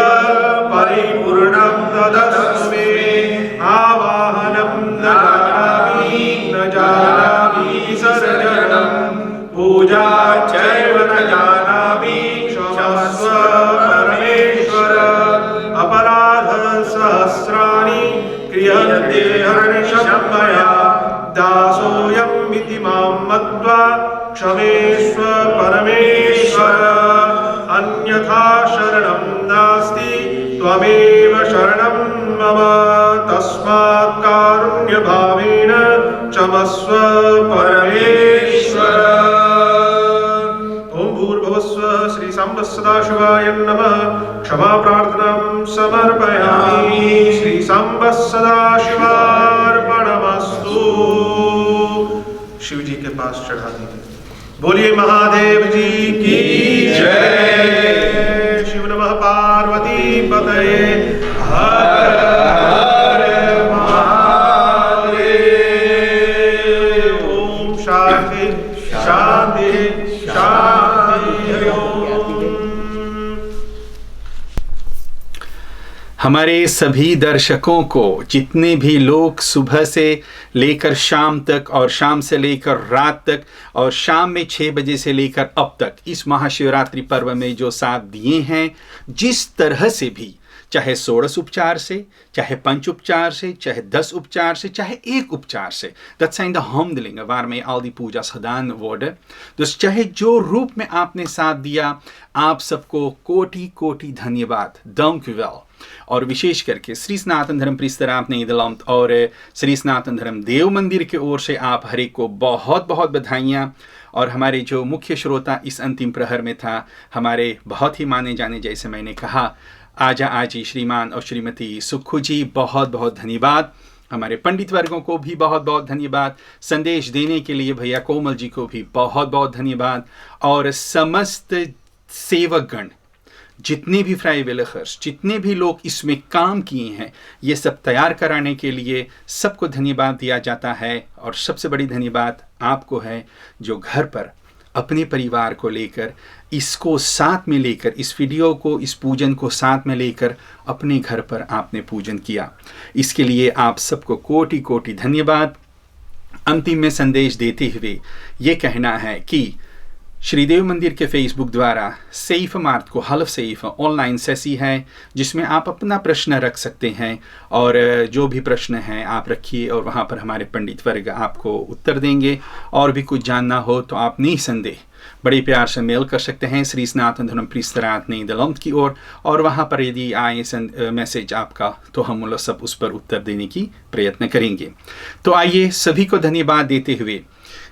परिपूर्णं तदस्तु मे आवाहनं न जानामि सर्जनं पूजा चैव न जानामि क्षमस्व परमेश्वर अपराध सहस्राणि क्रियन्ते हर्निशं मया दासोऽयम् इति मां मत्वा क्षमेष्व परमेश्वर अन्यथा शरणं नास्ति त्वमेव शरणं मम तस्मात् कारुण्यभावेन क्षमस्व परमेश्वर। ओम भूर्भुवस्सुः श्री सांब सदाशिवाय नमः। क्षमा प्रार्थनां समर्पयामि। श्री सांब सदाशिवार्पणमस्तु। शिव जी के पास चढ़ा दीजिए। बोलिए महादेव जी की जय। शिव नमः पार्वती पतये हर हर महादेव। ओम शांति शांति शांति। हमारे सभी दर्शकों को, जितने भी लोग सुबह से लेकर शाम तक और शाम से लेकर रात तक और शाम में 6 बजे से लेकर अब तक इस महाशिवरात्रि पर्व में जो साथ दिए हैं, जिस तरह से भी, चाहे 16 उपचार से, चाहे 5 उपचार से, चाहे 10 उपचार से, चाहे 1 उपचार से, dat zijn de handelingen waarmee al die pujas gedaan worden. Dus चाहे जो रूप में आपने साथ दिया, आप सबको कोटि कोटि धन्यवाद, dank u wel। और विशेष करके श्री सनातन धर्म परिसरात नेदरलैंड और श्री सनातन धर्म देव मंदिर की ओर से आप हर एक को बहुत बहुत बधाइयाँ। और हमारे जो मुख्य श्रोता इस अंतिम प्रहर में था, हमारे बहुत ही माने जाने, जैसे मैंने कहा, आजा आजी श्रीमान और श्रीमती सुक्खू जी, बहुत बहुत धन्यवाद। हमारे पंडित वर्गों को भी बहुत बहुत धन्यवाद। संदेश देने के लिए भैया कोमल जी को भी बहुत बहुत धन्यवाद। और समस्त सेवकगण, जितने भी फ्राइवेलर्स, जितने भी लोग इसमें काम किए हैं, ये सब तैयार कराने के लिए सबको धन्यवाद दिया जाता है। और सबसे बड़ी धन्यवाद आपको है जो घर पर अपने परिवार को लेकर, इसको साथ में लेकर, इस वीडियो को, इस पूजन को साथ में लेकर अपने घर पर आपने पूजन किया। इसके लिए आप सबको कोटि कोटि धन्यवाद। अंतिम में संदेश देते हुए ये कहना है कि श्रीदेव मंदिर के फेसबुक द्वारा सेफ मार्ट को हल्फ सेफ ऑनलाइन सेसी है, जिसमें आप अपना प्रश्न रख सकते हैं। और जो भी प्रश्न हैं आप रखिए और वहाँ पर हमारे पंडित वर्ग आपको उत्तर देंगे। और भी कुछ जानना हो तो आप निसंदेह बड़े प्यार से मेल कर सकते हैं श्री सनातन धर्म परिसरात नेदरलैंड की ओर। और वहाँ पर यदि आए मैसेज आपका, तो हम लोग सब उस पर उत्तर देने की प्रयत्न करेंगे। तो आइए सभी को धन्यवाद देते हुए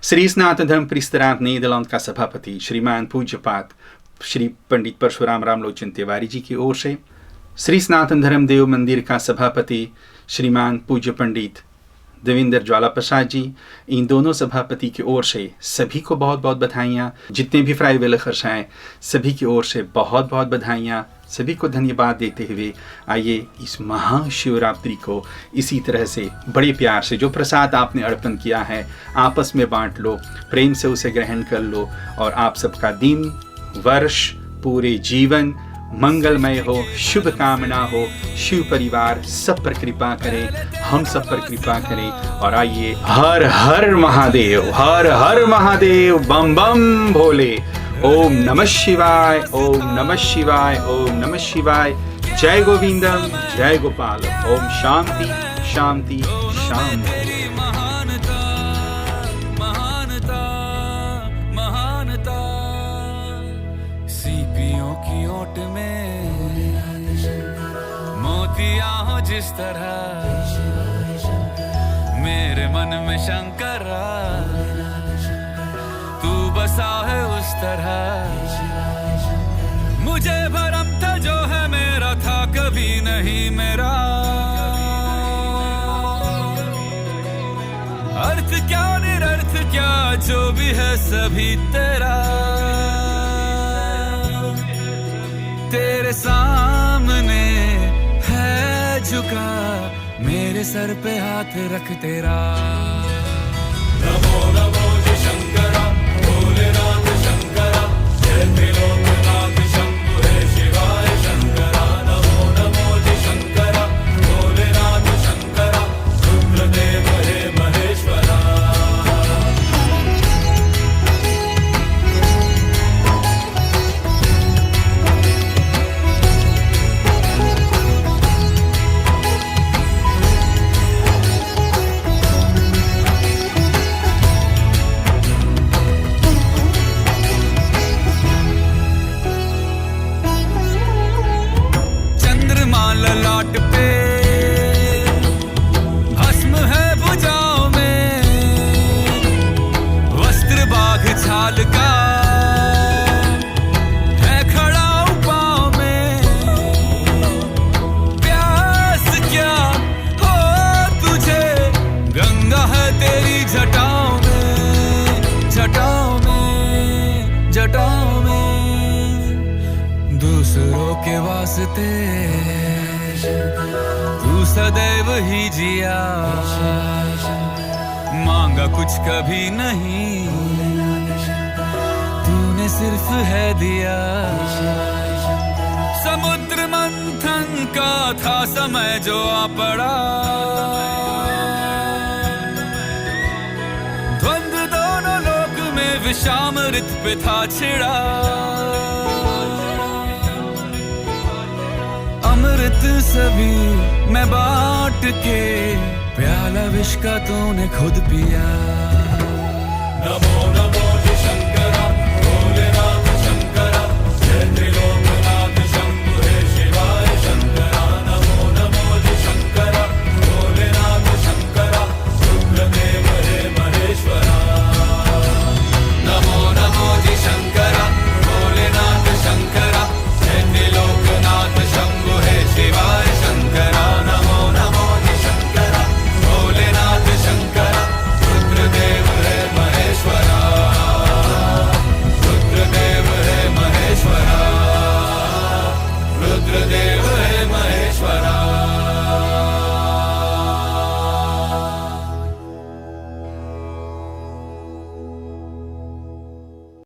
श्री सनातन धर्म परिसरात नेदरलैंड का सभापति श्रीमान पूज्यपात श्री पंडित परशुराम रामलोचन तिवारी जी की ओर से, श्री सनातन धर्म देव मंदिर का सभापति श्रीमान पूज्य पंडित देवेंद्र ज्वाला प्रसाद जी, इन दोनों सभापति की ओर से सभी को बहुत बहुत बधाइयाँ। जितने भी फ्राइवेलर्स हैं सभी की ओर से बहुत बहुत बधाइयाँ। सभी को धन्यवाद देते हुए आइए इस महाशिवरात्रि को इसी तरह से बड़े प्यार से, जो प्रसाद आपने अर्पण किया है, आपस में बांट लो, प्रेम से उसे ग्रहण कर लो। और आप सबका दिन, वर्ष, पूरे जीवन मंगलमय हो, शुभ कामना हो। शिव परिवार सब पर कृपा करे, हम सब पर कृपा करे। और आइए हर हर महादेव, हर हर महादेव, बम बम भोले। ओम नमः शिवाय, ओम नमः शिवाय, ओम नमः शिवाय। जय गोविंदम, जय गोपाल। ओम शांति शांति शांति। महानता महानता महानता, सीपियों की ओट में मोतिया हो जिस तरह, मेरे मन में शंकर तू बसा है उस तरह। मुझे भरम था जो है मेरा था कभी नहीं मेरा, अर्थ क्या निरर्थ क्या जो भी है सभी तेरा। तेरे सामने है झुका, मेरे सर पे हाथ रख तेरा। नमो नमो जय शंकरा भोलेनाथ शंकरा जय त्रिलोकनाथ शंभु हे शिवाय शंकरा नमो नमो जय शंकरा भोलेनाथ शंकरा रुद्रदेव हे महेश्वरा चंद्रमा ललाट पे भस्म है भुजाओं में वस्त्र बाघ छाल का है खड़ा पाँव में प्यास क्या हो तुझे गंगा है तेरी जटाओं में जटाओं में जटाओं में दूसरों के वास्ते तू सदैव ही जिया मांगा कुछ कभी नहीं तूने सिर्फ है दिया समुद्र मंथन का था समय जो आ पड़ा द्वंद्व दोनों लोक में विषामृत पे था छिड़ा अमृत सभी मैं बांट के प्याला विष का तूने खुद पिया नमो नमो